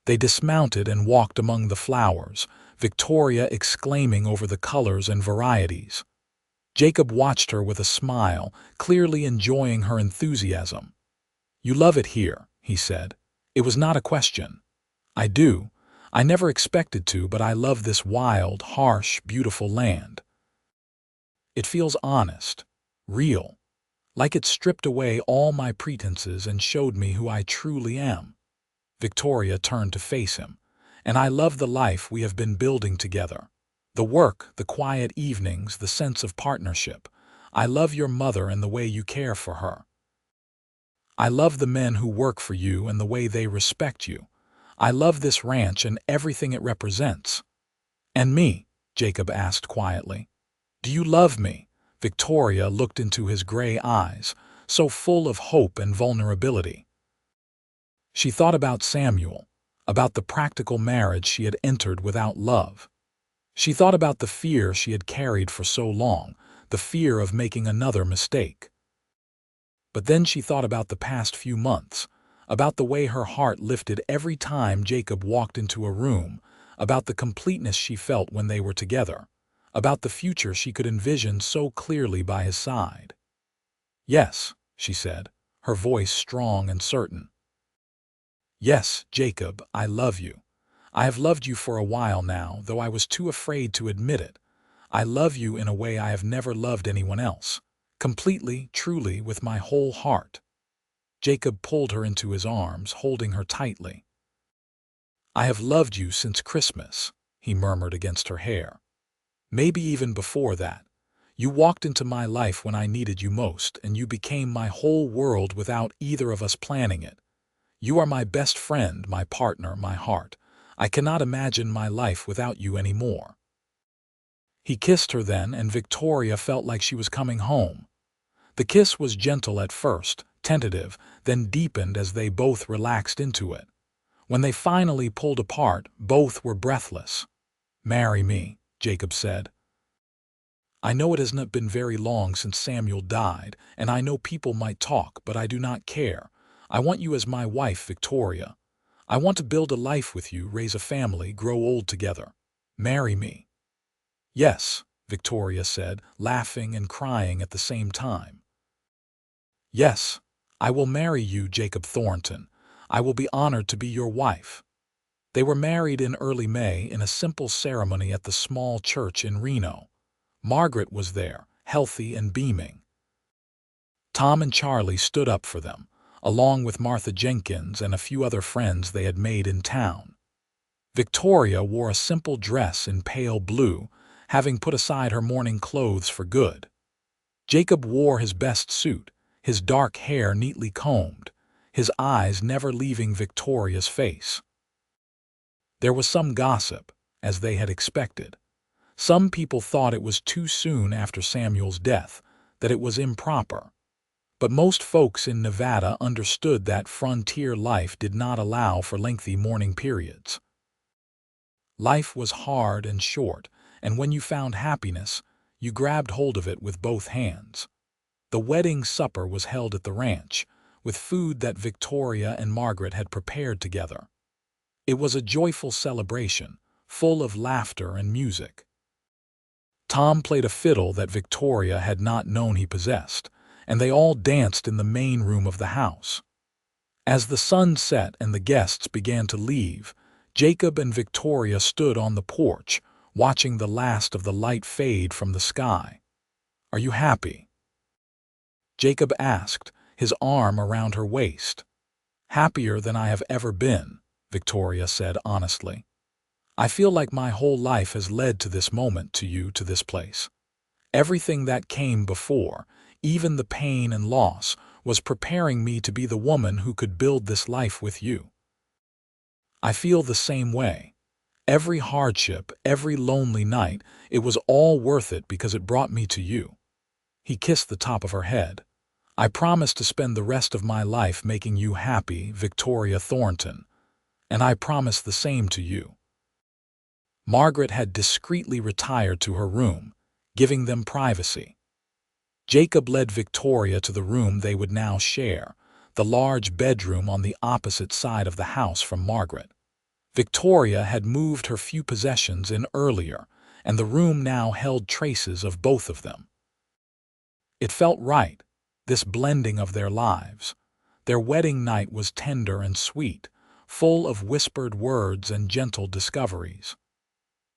They dismounted and walked among the flowers, Victoria exclaiming over the colors and varieties. Jacob watched her with a smile, clearly enjoying her enthusiasm. "You love it here," he said. "It was not a question." "I do. I never expected to, but I love this wild, harsh, beautiful land. It feels honest, real, like it stripped away all my pretenses and showed me who I truly am." Victoria turned to face him. "And I love the life we have been building together. The work, the quiet evenings, the sense of partnership. I love your mother and the way you care for her. I love the men who work for you and the way they respect you. I love this ranch and everything it represents." "And me?" Jacob asked quietly. "Do you love me?" Victoria looked into his gray eyes, so full of hope and vulnerability. She thought about Samuel, about the practical marriage she had entered without love. She thought about the fear she had carried for so long, the fear of making another mistake. But then she thought about the past few months, about the way her heart lifted every time Jacob walked into a room, about the completeness she felt when they were together, about the future she could envision so clearly by his side. "Yes," she said, her voice strong and certain. "Yes, Jacob, I love you. I have loved you for a while now, though I was too afraid to admit it. I love you in a way I have never loved anyone else. Completely, truly, with my whole heart." Jacob pulled her into his arms, holding her tightly. "I have loved you since Christmas," he murmured against her hair. "Maybe even before that. You walked into my life when I needed you most, and you became my whole world without either of us planning it. You are my best friend, my partner, my heart. I cannot imagine my life without you anymore." He kissed her then, and Victoria felt like she was coming home. The kiss was gentle at first, tentative, then deepened as they both relaxed into it. When they finally pulled apart, both were breathless. "Marry me," Jacob said. "I know it has not been very long since Samuel died, and I know people might talk, but I do not care. I want you as my wife, Victoria. I want to build a life with you, raise a family, grow old together. Marry me." "Yes," Victoria said, laughing and crying at the same time. "Yes, I will marry you, Jacob Thornton. I will be honored to be your wife." They were married in early May in a simple ceremony at the small church in Reno. Margaret was there, healthy and beaming. Tom and Charlie stood up for them, along with Martha Jenkins and a few other friends they had made in town. Victoria wore a simple dress in pale blue, having put aside her mourning clothes for good. Jacob wore his best suit, his dark hair neatly combed, his eyes never leaving Victoria's face. There was some gossip, as they had expected. Some people thought it was too soon after Samuel's death, that it was improper. But most folks in Nevada understood that frontier life did not allow for lengthy mourning periods. Life was hard and short, and when you found happiness, you grabbed hold of it with both hands. The wedding supper was held at the ranch, with food that Victoria and Margaret had prepared together. It was a joyful celebration, full of laughter and music. Tom played a fiddle that Victoria had not known he possessed, and they all danced in the main room of the house. As the sun set and the guests began to leave, Jacob and Victoria stood on the porch, watching the last of the light fade from the sky. "Are you happy?" Jacob asked, his arm around her waist. "Happier than I have ever been," Victoria said honestly. "I feel like my whole life has led to this moment, to this place. Everything that came before, even the pain and loss, was preparing me to be the woman who could build this life with you. I feel the same way. Every hardship, every lonely night, it was all worth it because it brought me to you." He kissed the top of her head. "I promise to spend the rest of my life making you happy, Victoria Thornton. And I promise the same to you." Margaret had discreetly retired to her room, giving them privacy. Jacob led Victoria to the room they would now share, the large bedroom on the opposite side of the house from Margaret. Victoria had moved her few possessions in earlier, and the room now held traces of both of them. It felt right, this blending of their lives. Their wedding night was tender and sweet, full of whispered words and gentle discoveries.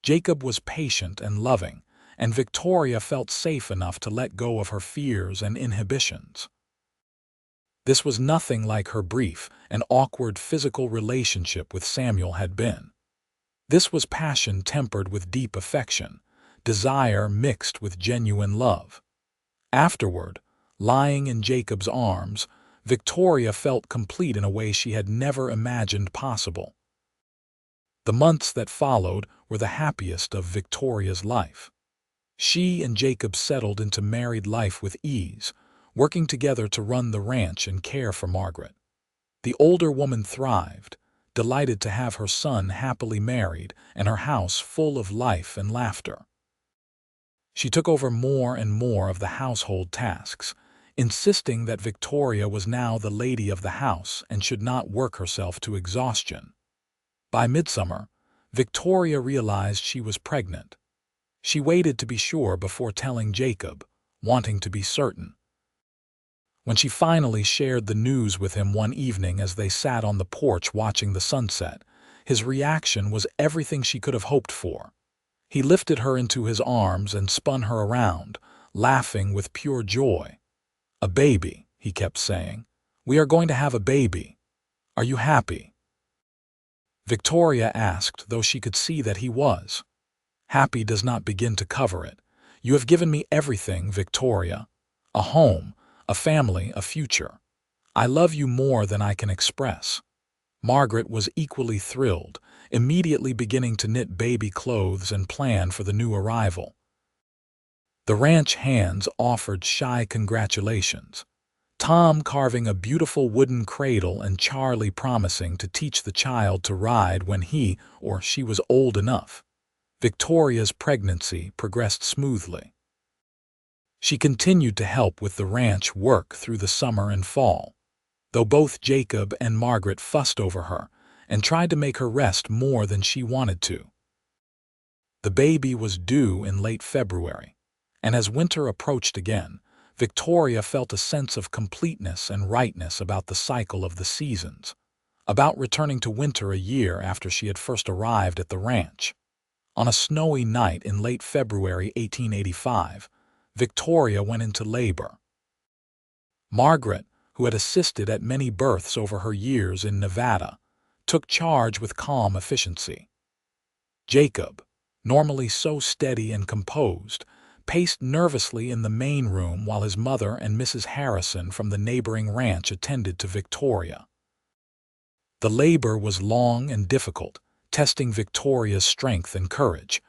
Jacob was patient and loving, and Victoria felt safe enough to let go of her fears and inhibitions. This was nothing like her brief and awkward physical relationship with Samuel had been. This was passion tempered with deep affection, desire mixed with genuine love. Afterward, lying in Jacob's arms, Victoria felt complete in a way she had never imagined possible. The months that followed were the happiest of Victoria's life. She and Jacob settled into married life with ease, working together to run the ranch and care for Margaret. The older woman thrived, delighted to have her son happily married and her house full of life and laughter. She took over more and more of the household tasks, insisting that Victoria was now the lady of the house and should not work herself to exhaustion. By midsummer, Victoria realized she was pregnant. She waited to be sure before telling Jacob, wanting to be certain. When she finally shared the news with him one evening as they sat on the porch watching the sunset, his reaction was everything she could have hoped for. He lifted her into his arms and spun her around, laughing with pure joy. "A baby," he kept saying. "We are going to have a baby. Are you happy?" Victoria asked, though she could see that he was. "Happy does not begin to cover it. You have given me everything, Victoria. A home, a family, a future. I love you more than I can express." Margaret was equally thrilled, immediately beginning to knit baby clothes and plan for the new arrival. The ranch hands offered shy congratulations, Tom carving a beautiful wooden cradle and Charlie promising to teach the child to ride when he or she was old enough. Victoria's pregnancy progressed smoothly. She continued to help with the ranch work through the summer and fall, though both Jacob and Margaret fussed over her and tried to make her rest more than she wanted to. The baby was due in late February, and as winter approached again, Victoria felt a sense of completeness and rightness about the cycle of the seasons, about returning to winter a year after she had first arrived at the ranch. On a snowy night in late February 1885, Victoria went into labor. Margaret, who had assisted at many births over her years in Nevada, took charge with calm efficiency. Jacob, normally so steady and composed, paced nervously in the main room while his mother and Mrs. Harrison from the neighboring ranch attended to Victoria. The labor was long and difficult, testing Victoria's strength and courage,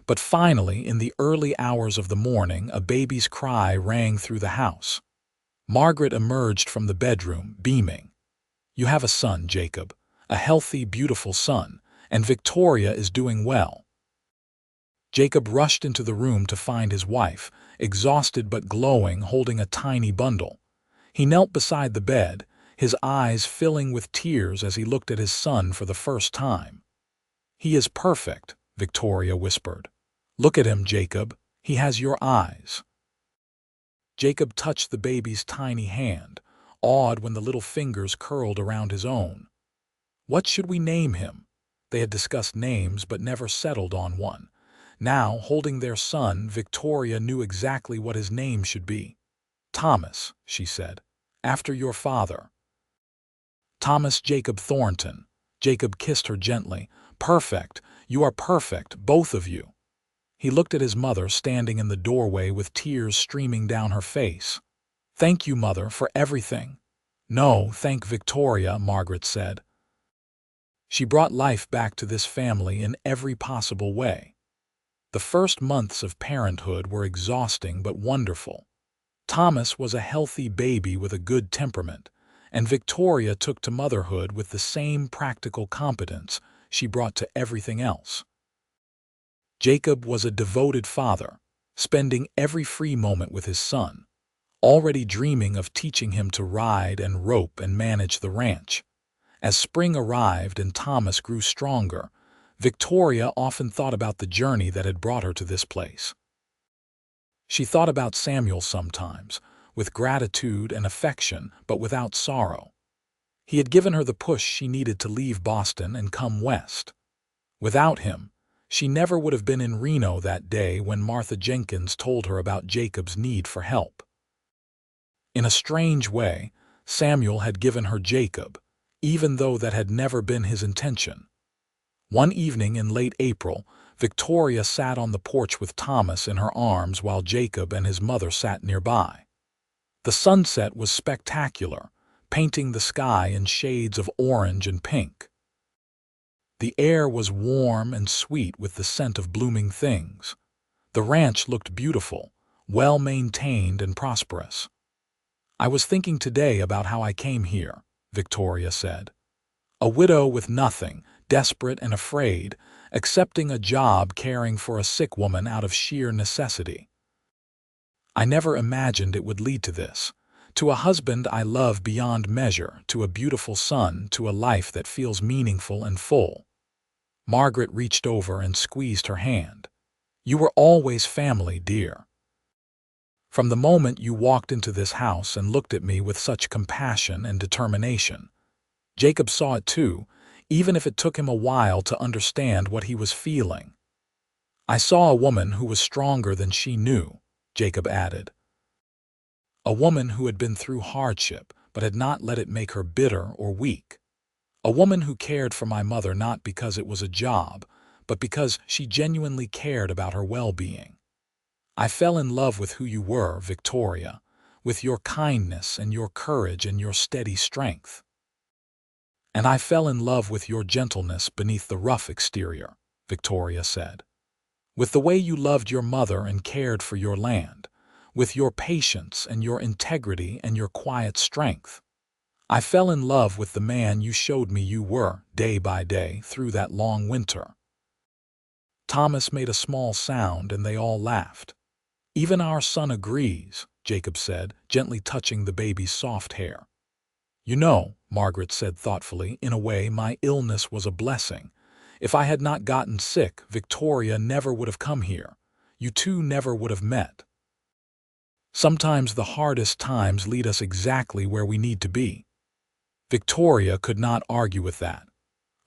but finally, in the early hours of the morning, a baby's cry rang through the house. Margaret emerged from the bedroom, beaming. "You have a son, Jacob, a healthy, beautiful son, and Victoria is doing well." Jacob rushed into the room to find his wife, exhausted but glowing, holding a tiny bundle. He knelt beside the bed, his eyes filling with tears as he looked at his son for the first time. "He is perfect," Victoria whispered. "Look at him, Jacob. He has your eyes." Jacob touched the baby's tiny hand, awed when the little fingers curled around his own. What should we name him? They had discussed names but never settled on one. Now, holding their son, Victoria knew exactly what his name should be. "Thomas," she said, "after your father." "Thomas Jacob Thornton." Jacob kissed her gently. "Perfect. You are perfect, both of you." He looked at his mother standing in the doorway with tears streaming down her face. "Thank you, Mother, for everything." "No, thank Victoria," Margaret said. She brought life back to this family in every possible way. The first months of parenthood were exhausting but wonderful. Thomas was a healthy baby with a good temperament, and Victoria took to motherhood with the same practical competence she brought to everything else. Jacob was a devoted father, spending every free moment with his son, already dreaming of teaching him to ride and rope and manage the ranch. As spring arrived and Thomas grew stronger, Victoria often thought about the journey that had brought her to this place. She thought about Samuel sometimes, with gratitude and affection, but without sorrow. He had given her the push she needed to leave Boston and come west. Without him, she never would have been in Reno that day when Martha Jenkins told her about Jacob's need for help. In a strange way, Samuel had given her Jacob, even though that had never been his intention. One evening in late April, Victoria sat on the porch with Thomas in her arms while Jacob and his mother sat nearby. The sunset was spectacular, painting the sky in shades of orange and pink. The air was warm and sweet with the scent of blooming things. The ranch looked beautiful, well-maintained and prosperous. "I was thinking today about how I came here," Victoria said. "A widow with nothing, desperate and afraid, accepting a job caring for a sick woman out of sheer necessity. I never imagined it would lead to this, to a husband I love beyond measure, to a beautiful son, to a life that feels meaningful and full." Margaret reached over and squeezed her hand. "You were always family, dear. From the moment you walked into this house and looked at me with such compassion and determination." Jacob saw it too, even if it took him a while to understand what he was feeling. "I saw a woman who was stronger than she knew," Jacob added. "A woman who had been through hardship, but had not let it make her bitter or weak. A woman who cared for my mother not because it was a job, but because she genuinely cared about her well-being. I fell in love with who you were, Victoria, with your kindness and your courage and your steady strength. And I fell in love with your gentleness beneath the rough exterior," Victoria said. "With the way you loved your mother and cared for your land, with your patience and your integrity and your quiet strength. I fell in love with the man you showed me you were, day by day, through that long winter." Thomas made a small sound and they all laughed. "Even our son agrees," Jacob said, gently touching the baby's soft hair. "You know," Margaret said thoughtfully, "in a way my illness was a blessing. If I had not gotten sick, Victoria never would have come here. You two never would have met. Sometimes the hardest times lead us exactly where we need to be." Victoria could not argue with that.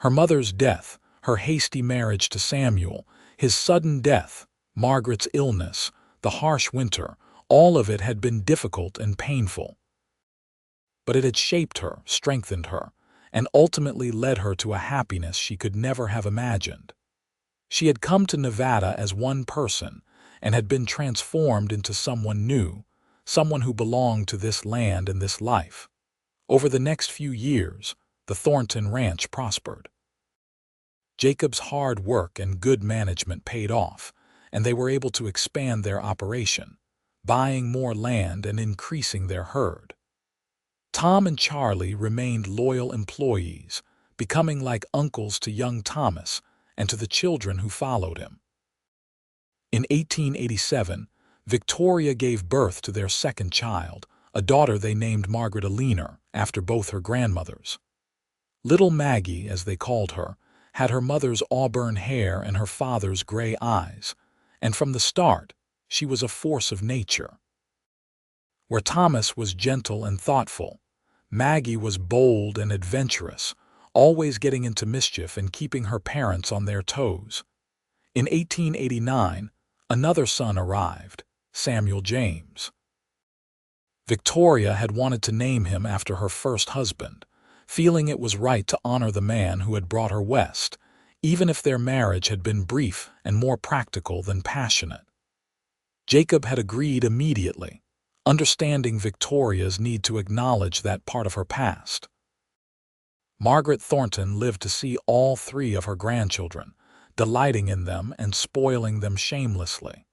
Her mother's death, her hasty marriage to Samuel, his sudden death, Margaret's illness, the harsh winter, all of it had been difficult and painful. But it had shaped her, strengthened her, and ultimately led her to a happiness she could never have imagined. She had come to Nevada as one person and had been transformed into someone new, someone who belonged to this land and this life. Over the next few years, the Thornton Ranch prospered. Jacob's hard work and good management paid off, and they were able to expand their operation, buying more land and increasing their herd. Tom and Charlie remained loyal employees, becoming like uncles to young Thomas and to the children who followed him. In 1887, Victoria gave birth to their second child, a daughter they named Margaret Alina, after both her grandmothers. Little Maggie, as they called her, had her mother's auburn hair and her father's gray eyes, and from the start, she was a force of nature. Where Thomas was gentle and thoughtful, Maggie was bold and adventurous, always getting into mischief and keeping her parents on their toes. In 1889, another son arrived, Samuel James. Victoria had wanted to name him after her first husband, feeling it was right to honor the man who had brought her west, even if their marriage had been brief and more practical than passionate. Jacob had agreed immediately, understanding Victoria's need to acknowledge that part of her past. Margaret Thornton lived to see all three of her grandchildren, delighting in them and spoiling them shamelessly.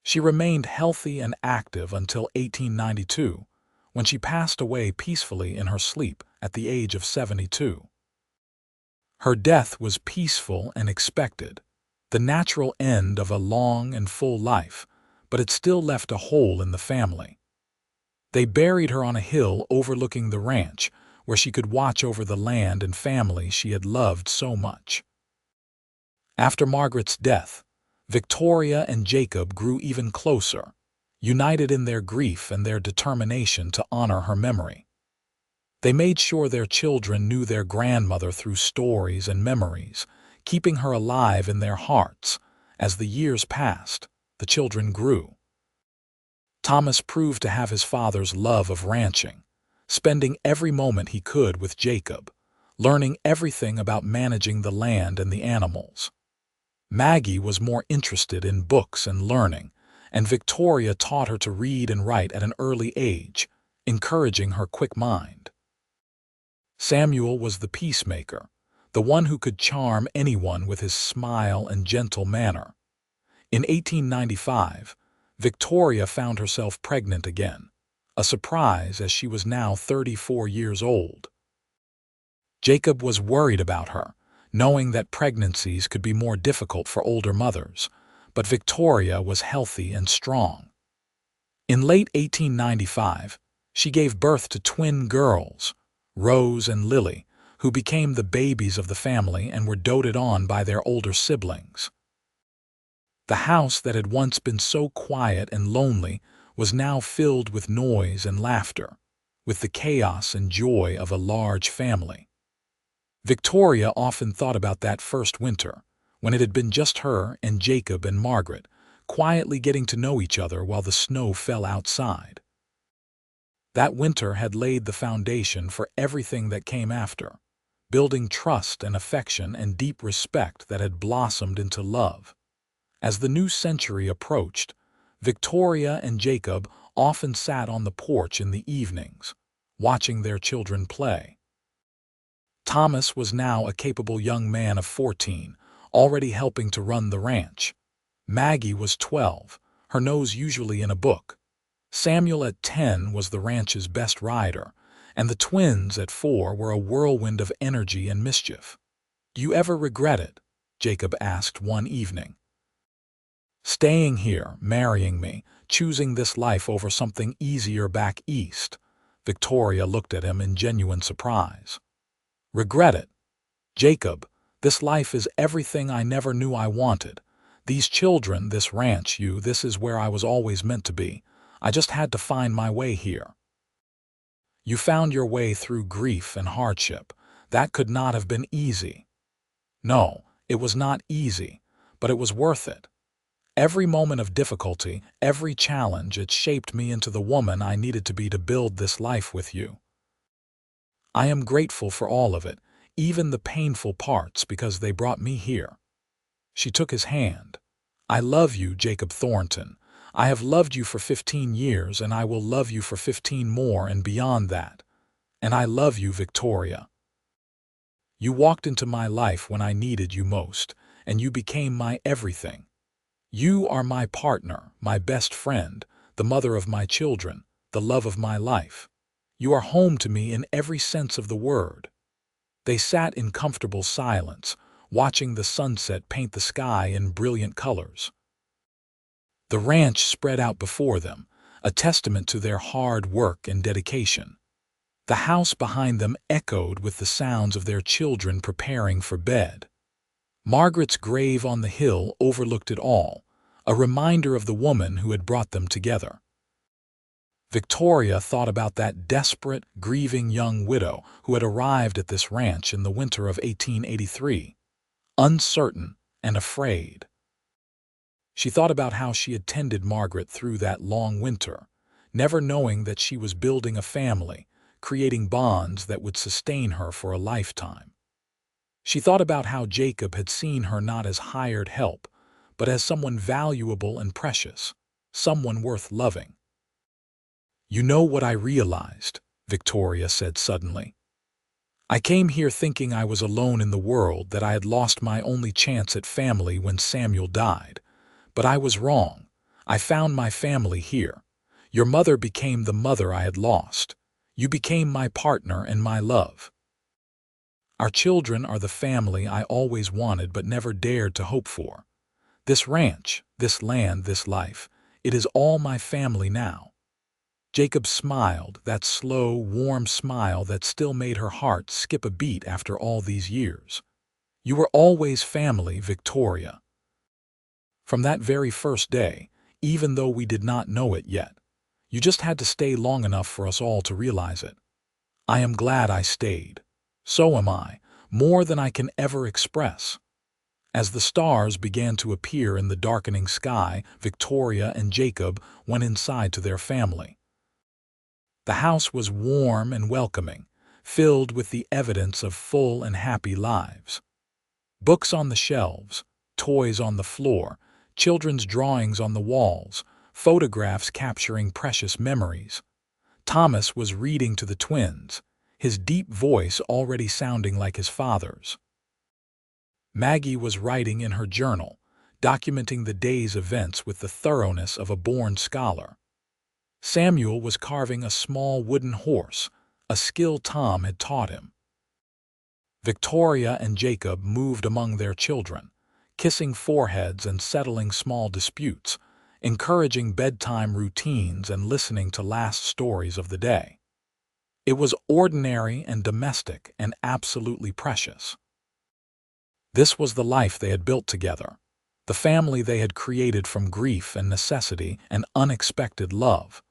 She remained healthy and active until 1892, when she passed away peacefully in her sleep at the age of 72. Her death was peaceful and expected, the natural end of a long and full life, but it still left a hole in the family. They buried her on a hill overlooking the ranch, where she could watch over the land and family she had loved so much. After Margaret's death, Victoria and Jacob grew even closer, united in their grief and their determination to honor her memory. They made sure their children knew their grandmother through stories and memories, keeping her alive in their hearts. As the years passed, the children grew. Thomas proved to have his father's love of ranching, spending every moment he could with Jacob, learning everything about managing the land and the animals. Maggie was more interested in books and learning, and Victoria taught her to read and write at an early age, encouraging her quick mind. Samuel was the peacemaker, the one who could charm anyone with his smile and gentle manner. In 1895, Victoria found herself pregnant again, a surprise as she was now 34 years old. Jacob was worried about her, knowing that pregnancies could be more difficult for older mothers, but Victoria was healthy and strong. In late 1895, she gave birth to twin girls, Rose and Lily, who became the babies of the family and were doted on by their older siblings. The house that had once been so quiet and lonely was now filled with noise and laughter, with the chaos and joy of a large family. Victoria often thought about that first winter, when it had been just her and Jacob and Margaret, quietly getting to know each other while the snow fell outside. That winter had laid the foundation for everything that came after, building trust and affection and deep respect that had blossomed into love. As the new century approached, Victoria and Jacob often sat on the porch in the evenings, watching their children play. Thomas was now a capable young man of 14, already helping to run the ranch. Maggie was 12, her nose usually in a book. Samuel at 10 was the ranch's best rider, and the twins at 4 were a whirlwind of energy and mischief. "Do you ever regret it?" Jacob asked one evening. "Staying here, marrying me, choosing this life over something easier back east." Victoria looked at him in genuine surprise. "Regret it? Jacob, this life is everything I never knew I wanted. These children, this ranch, this is where I was always meant to be. I just had to find my way here." "You found your way through grief and hardship. That could not have been easy." "No, it was not easy, but it was worth it. Every moment of difficulty, every challenge, it shaped me into the woman I needed to be to build this life with you. I am grateful for all of it, even the painful parts, because they brought me here." She took his hand. "I love you, Jacob Thornton. I have loved you for 15 years, and I will love you for 15 more and beyond that. And I love you, Victoria. You walked into my life when I needed you most, and you became my everything. You are my partner, my best friend, the mother of my children, the love of my life. You are home to me in every sense of the word." They sat in comfortable silence, watching the sunset paint the sky in brilliant colors. The ranch spread out before them, a testament to their hard work and dedication. The house behind them echoed with the sounds of their children preparing for bed. Margaret's grave on the hill overlooked it all, a reminder of the woman who had brought them together. Victoria thought about that desperate, grieving young widow who had arrived at this ranch in the winter of 1883, uncertain and afraid. She thought about how she had tended Margaret through that long winter, never knowing that she was building a family, creating bonds that would sustain her for a lifetime. She thought about how Jacob had seen her not as hired help, but as someone valuable and precious, someone worth loving. "You know what I realized," Victoria said suddenly. "I came here thinking I was alone in the world, that I had lost my only chance at family when Samuel died. But I was wrong. I found my family here. Your mother became the mother I had lost. You became my partner and my love. Our children are the family I always wanted but never dared to hope for. This ranch, this land, this life, it is all my family now." Jacob smiled, that slow, warm smile that still made her heart skip a beat after all these years. "You were always family, Victoria. From that very first day, even though we did not know it yet. You just had to stay long enough for us all to realize it. I am glad I stayed. So am I, more than I can ever express." As the stars began to appear in the darkening sky, Victoria and Jacob went inside to their family. The house was warm and welcoming, filled with the evidence of full and happy lives. Books on the shelves, toys on the floor, children's drawings on the walls, photographs capturing precious memories. Thomas was reading to the twins, his deep voice already sounding like his father's. Maggie was writing in her journal, documenting the day's events with the thoroughness of a born scholar. Samuel was carving a small wooden horse, a skill Tom had taught him. Victoria and Jacob moved among their children, kissing foreheads and settling small disputes, encouraging bedtime routines and listening to last stories of the day. It was ordinary and domestic and absolutely precious. This was the life they had built together, the family they had created from grief and necessity and unexpected love.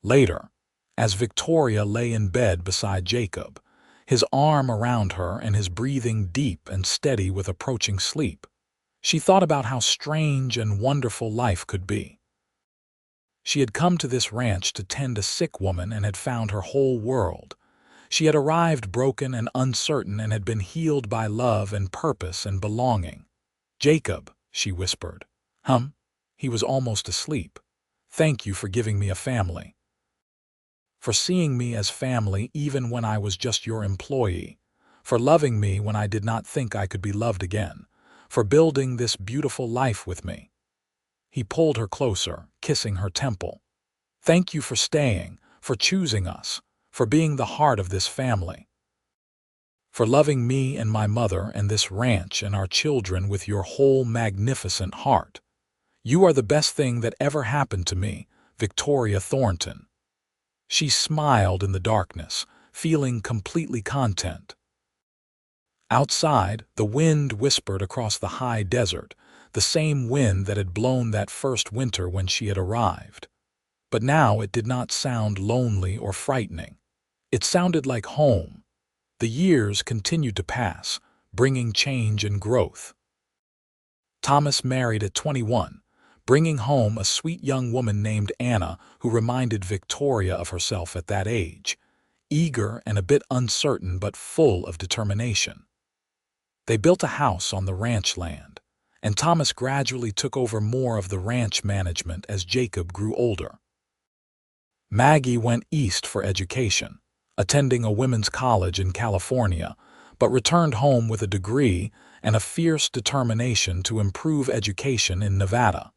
Later, as Victoria lay in bed beside Jacob, his arm around her and his breathing deep and steady with approaching sleep, she thought about how strange and wonderful life could be. She had come to this ranch to tend a sick woman and had found her whole world. She had arrived broken and uncertain and had been healed by love and purpose and belonging. "Jacob," she whispered. He was almost asleep. "Thank you for giving me a family. For seeing me as family even when I was just your employee. For loving me when I did not think I could be loved again. For building this beautiful life with me." He pulled her closer, kissing her temple. "Thank you for staying, for choosing us, for being the heart of this family. For loving me and my mother and this ranch and our children with your whole magnificent heart. You are the best thing that ever happened to me, Victoria Thornton." She smiled in the darkness, feeling completely content. Outside, the wind whispered across the high desert, the same wind that had blown that first winter when she had arrived. But now it did not sound lonely or frightening. It sounded like home. The years continued to pass, bringing change and growth. Thomas married at 21, bringing home a sweet young woman named Anna who reminded Victoria of herself at that age, eager and a bit uncertain but full of determination. They built a house on the ranch land, and Thomas gradually took over more of the ranch management as Jacob grew older. Maggie went east for education, attending a women's college in California, but returned home with a degree and a fierce determination to improve education in Nevada.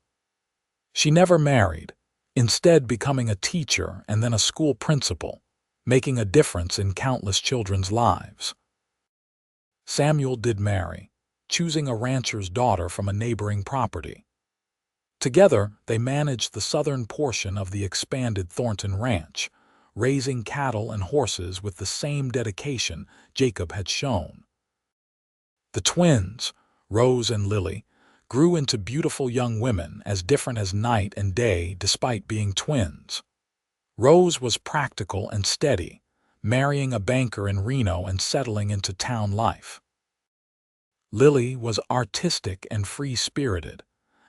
She never married, instead becoming a teacher and then a school principal, making a difference in countless children's lives. Samuel did marry, choosing a rancher's daughter from a neighboring property. Together, they managed the southern portion of the expanded Thornton Ranch, raising cattle and horses with the same dedication Jacob had shown. The twins, Rose and Lily, grew into beautiful young women as different as night and day despite being twins. Rose was practical and steady, marrying a banker in Reno and settling into town life. Lily was artistic and free-spirited,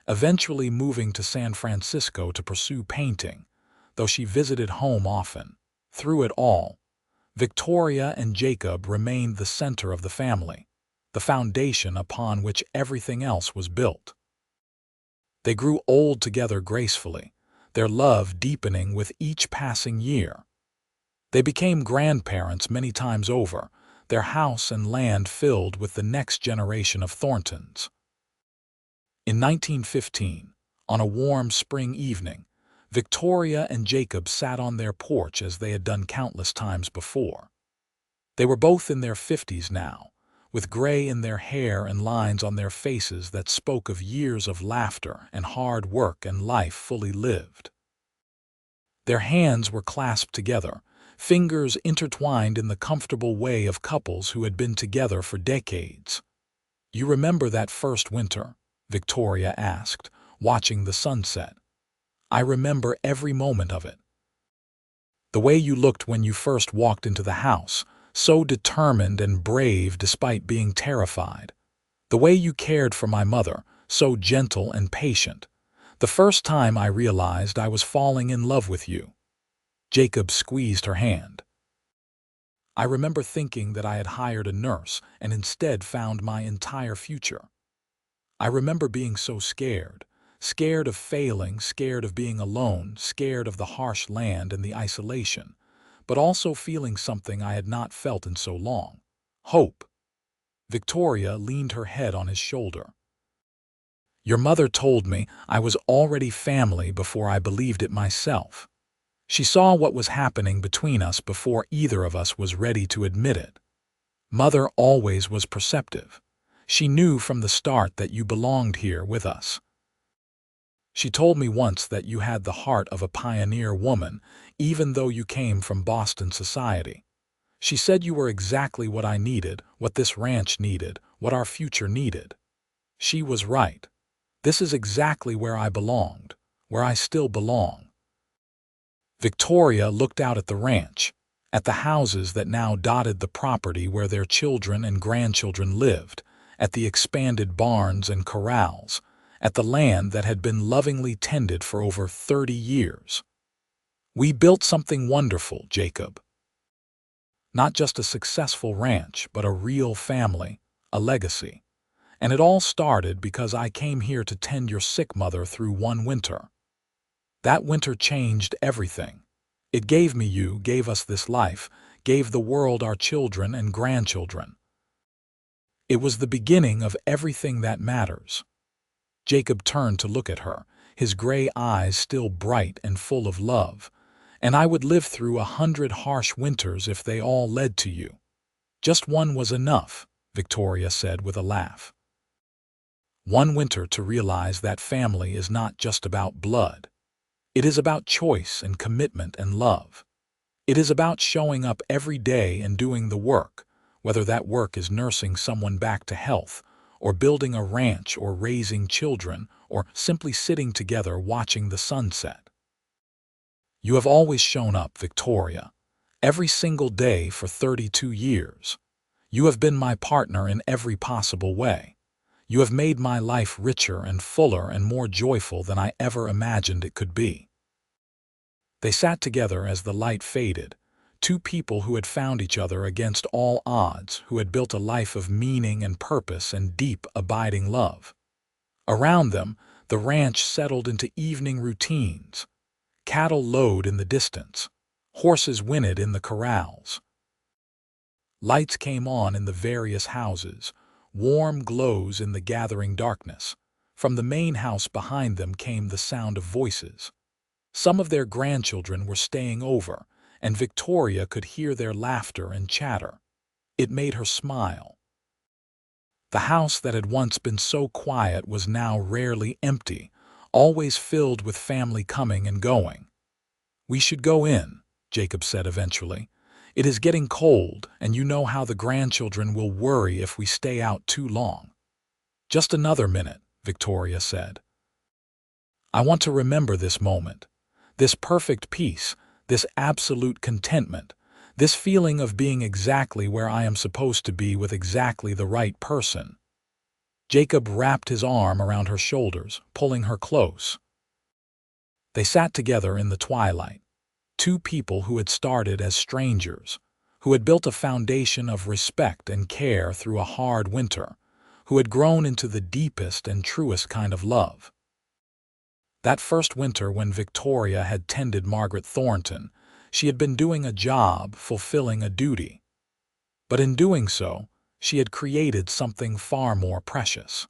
eventually moving to San Francisco to pursue painting, though she visited home often. Through it all, Victoria and Jacob remained the center of the family, the foundation upon which everything else was built. They grew old together gracefully, their love deepening with each passing year. They became grandparents many times over, their house and land filled with the next generation of Thorntons. In 1915, on a warm spring evening, Victoria and Jacob sat on their porch as they had done countless times before. They were both in their 50s now, with gray in their hair and lines on their faces that spoke of years of laughter and hard work and life fully lived. Their hands were clasped together, fingers intertwined in the comfortable way of couples who had been together for decades. "You remember that first winter?" Victoria asked, watching the sunset. "I remember every moment of it." The way you looked when you first walked into the house, so determined and brave despite being terrified. The way you cared for my mother, so gentle and patient. The first time I realized I was falling in love with you." Jacob squeezed her hand. "I remember thinking that I had hired a nurse and instead found my entire future. I remember being so scared. Scared of failing, scared of being alone, scared of the harsh land and the isolation, but also feeling something I had not felt in so long. Hope." Victoria leaned her head on his shoulder. "Your mother told me I was already family before I believed it myself. She saw what was happening between us before either of us was ready to admit it. Mother always was perceptive. She knew from the start that you belonged here with us. She told me once that you had the heart of a pioneer woman, even though you came from Boston society. She said you were exactly what I needed, what this ranch needed, what our future needed. She was right. This is exactly where I belonged, where I still belong." Victoria looked out at the ranch, at the houses that now dotted the property where their children and grandchildren lived, at the expanded barns and corrals, at the land that had been lovingly tended for over 30 years. "We built something wonderful, Jacob. Not just a successful ranch, but a real family, a legacy. And it all started because I came here to tend your sick mother through one winter. That winter changed everything. It gave me you, gave us this life, gave the world our children and grandchildren. It was the beginning of everything that matters." Jacob turned to look at her, his gray eyes still bright and full of love. "And I would live through 100 harsh winters if they all led to you. Just one was enough," Victoria said with a laugh. "One winter to realize that family is not just about blood. It is about choice and commitment and love. It is about showing up every day and doing the work, whether that work is nursing someone back to health, or building a ranch, or raising children, or simply sitting together watching the sunset. You have always shown up, Victoria, every single day for 32 years. You have been my partner in every possible way. You have made my life richer and fuller and more joyful than I ever imagined it could be." They sat together as the light faded, two people who had found each other against all odds, who had built a life of meaning and purpose and deep, abiding love. Around them, the ranch settled into evening routines. Cattle lowed in the distance. Horses whinnied in the corrals. Lights came on in the various houses, warm glows in the gathering darkness. From the main house behind them came the sound of voices. Some of their grandchildren were staying over, and Victoria could hear their laughter and chatter. It made her smile. The house that had once been so quiet was now rarely empty, always filled with family coming and going. "We should go in," Jacob said eventually. "It is getting cold, and you know how the grandchildren will worry if we stay out too long." "Just another minute," Victoria said. "I want to remember this moment, this perfect peace, this absolute contentment, this feeling of being exactly where I am supposed to be with exactly the right person." Jacob wrapped his arm around her shoulders, pulling her close. They sat together in the twilight, two people who had started as strangers, who had built a foundation of respect and care through a hard winter, who had grown into the deepest and truest kind of love. That first winter when Victoria had tended Margaret Thornton, she had been doing a job, fulfilling a duty. But in doing so, she had created something far more precious.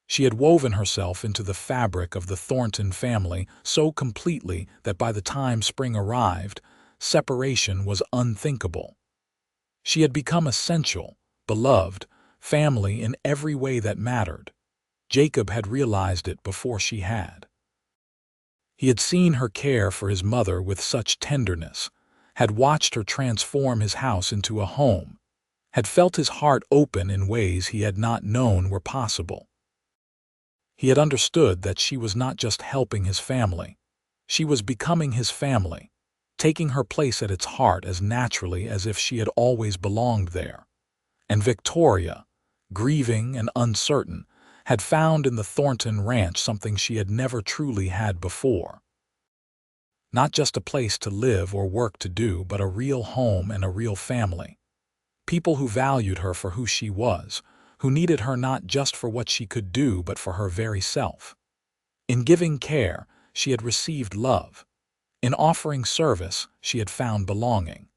She had woven herself into the fabric of the Thornton family so completely that by the time spring arrived, separation was unthinkable. She had become essential, beloved, family in every way that mattered. Jacob had realized it before she had. He had seen her care for his mother with such tenderness, had watched her transform his house into a home, had felt his heart open in ways he had not known were possible. He had understood that she was not just helping his family, she was becoming his family, taking her place at its heart as naturally as if she had always belonged there. And Victoria, grieving and uncertain, had found in the Thornton ranch something she had never truly had before. Not just a place to live or work to do, but a real home and a real family. People who valued her for who she was, who needed her not just for what she could do, but for her very self. In giving care, she had received love. In offering service, she had found belonging.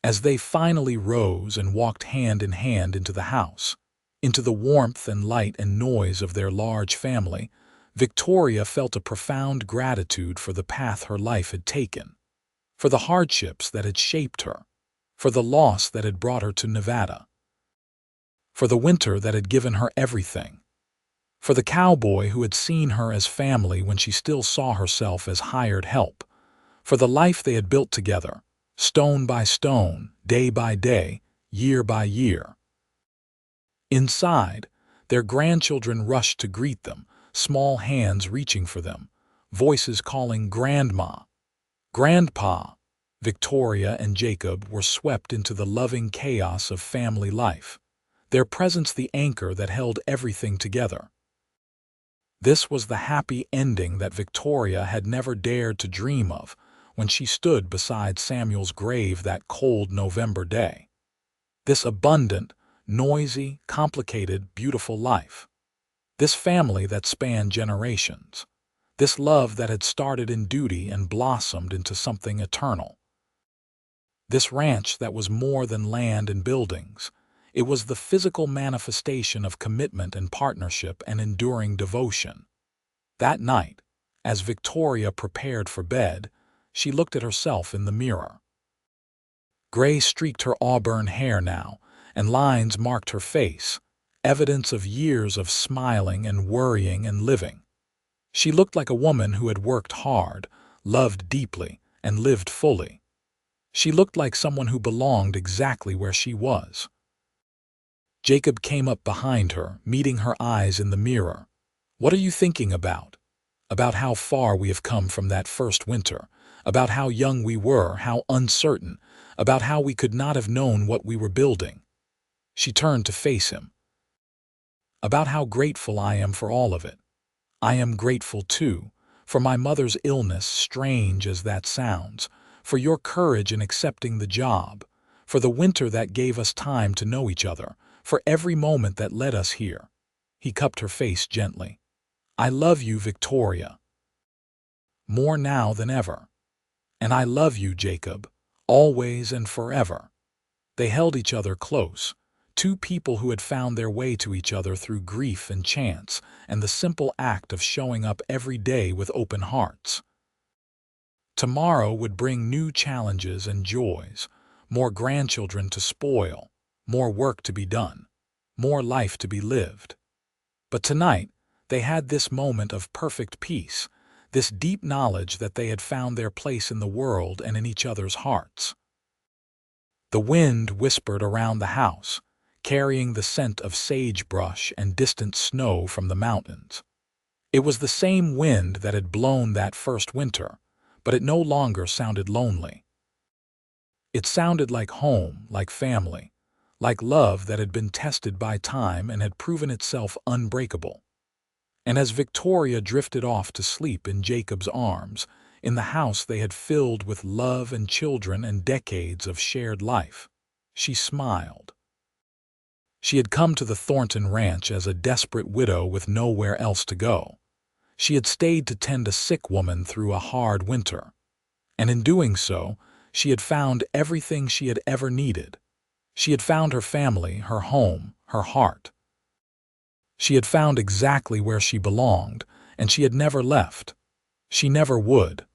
As they finally rose and walked hand in hand into the house, into the warmth and light and noise of their large family, Victoria felt a profound gratitude for the path her life had taken, for the hardships that had shaped her, for the loss that had brought her to Nevada, for the winter that had given her everything, for the cowboy who had seen her as family when she still saw herself as hired help, for the life they had built together, stone by stone, day by day, year by year. Inside, their grandchildren rushed to greet them, small hands reaching for them, voices calling Grandma, Grandpa. Victoria and Jacob were swept into the loving chaos of family life, their presence the anchor that held everything together. This was the happy ending that Victoria had never dared to dream of when she stood beside Samuel's grave that cold November day. This abundant, noisy, complicated, beautiful life. This family that spanned generations. This love that had started in duty and blossomed into something eternal. This ranch that was more than land and buildings. It was the physical manifestation of commitment and partnership and enduring devotion. That night, as Victoria prepared for bed, she looked at herself in the mirror. Gray streaked her auburn hair now, and lines marked her face, evidence of years of smiling and worrying and living. She looked like a woman who had worked hard, loved deeply, and lived fully. She looked like someone who belonged exactly where she was. Jacob came up behind her, meeting her eyes in the mirror. "What are you thinking about?" "About how far we have come from that first winter, about how young we were, how uncertain, about how we could not have known what we were building." She turned to face him. "About how grateful I am for all of it. I am grateful, too, for my mother's illness, strange as that sounds, for your courage in accepting the job, for the winter that gave us time to know each other, for every moment that led us here." He cupped her face gently. "I love you, Victoria. More now than ever. And I love you, Jacob, always and forever." They held each other close, two people who had found their way to each other through grief and chance and the simple act of showing up every day with open hearts. Tomorrow would bring new challenges and joys, more grandchildren to spoil, more work to be done, more life to be lived. But tonight, they had this moment of perfect peace, this deep knowledge that they had found their place in the world and in each other's hearts. The wind whispered around the house, carrying the scent of sagebrush and distant snow from the mountains. It was the same wind that had blown that first winter, but it no longer sounded lonely. It sounded like home, like family, like love that had been tested by time and had proven itself unbreakable. And as Victoria drifted off to sleep in Jacob's arms, in the house they had filled with love and children and decades of shared life, she smiled. She had come to the Thornton ranch as a desperate widow with nowhere else to go. She had stayed to tend a sick woman through a hard winter. And in doing so, she had found everything she had ever needed. She had found her family, her home, her heart. She had found exactly where she belonged, and she had never left. She never would.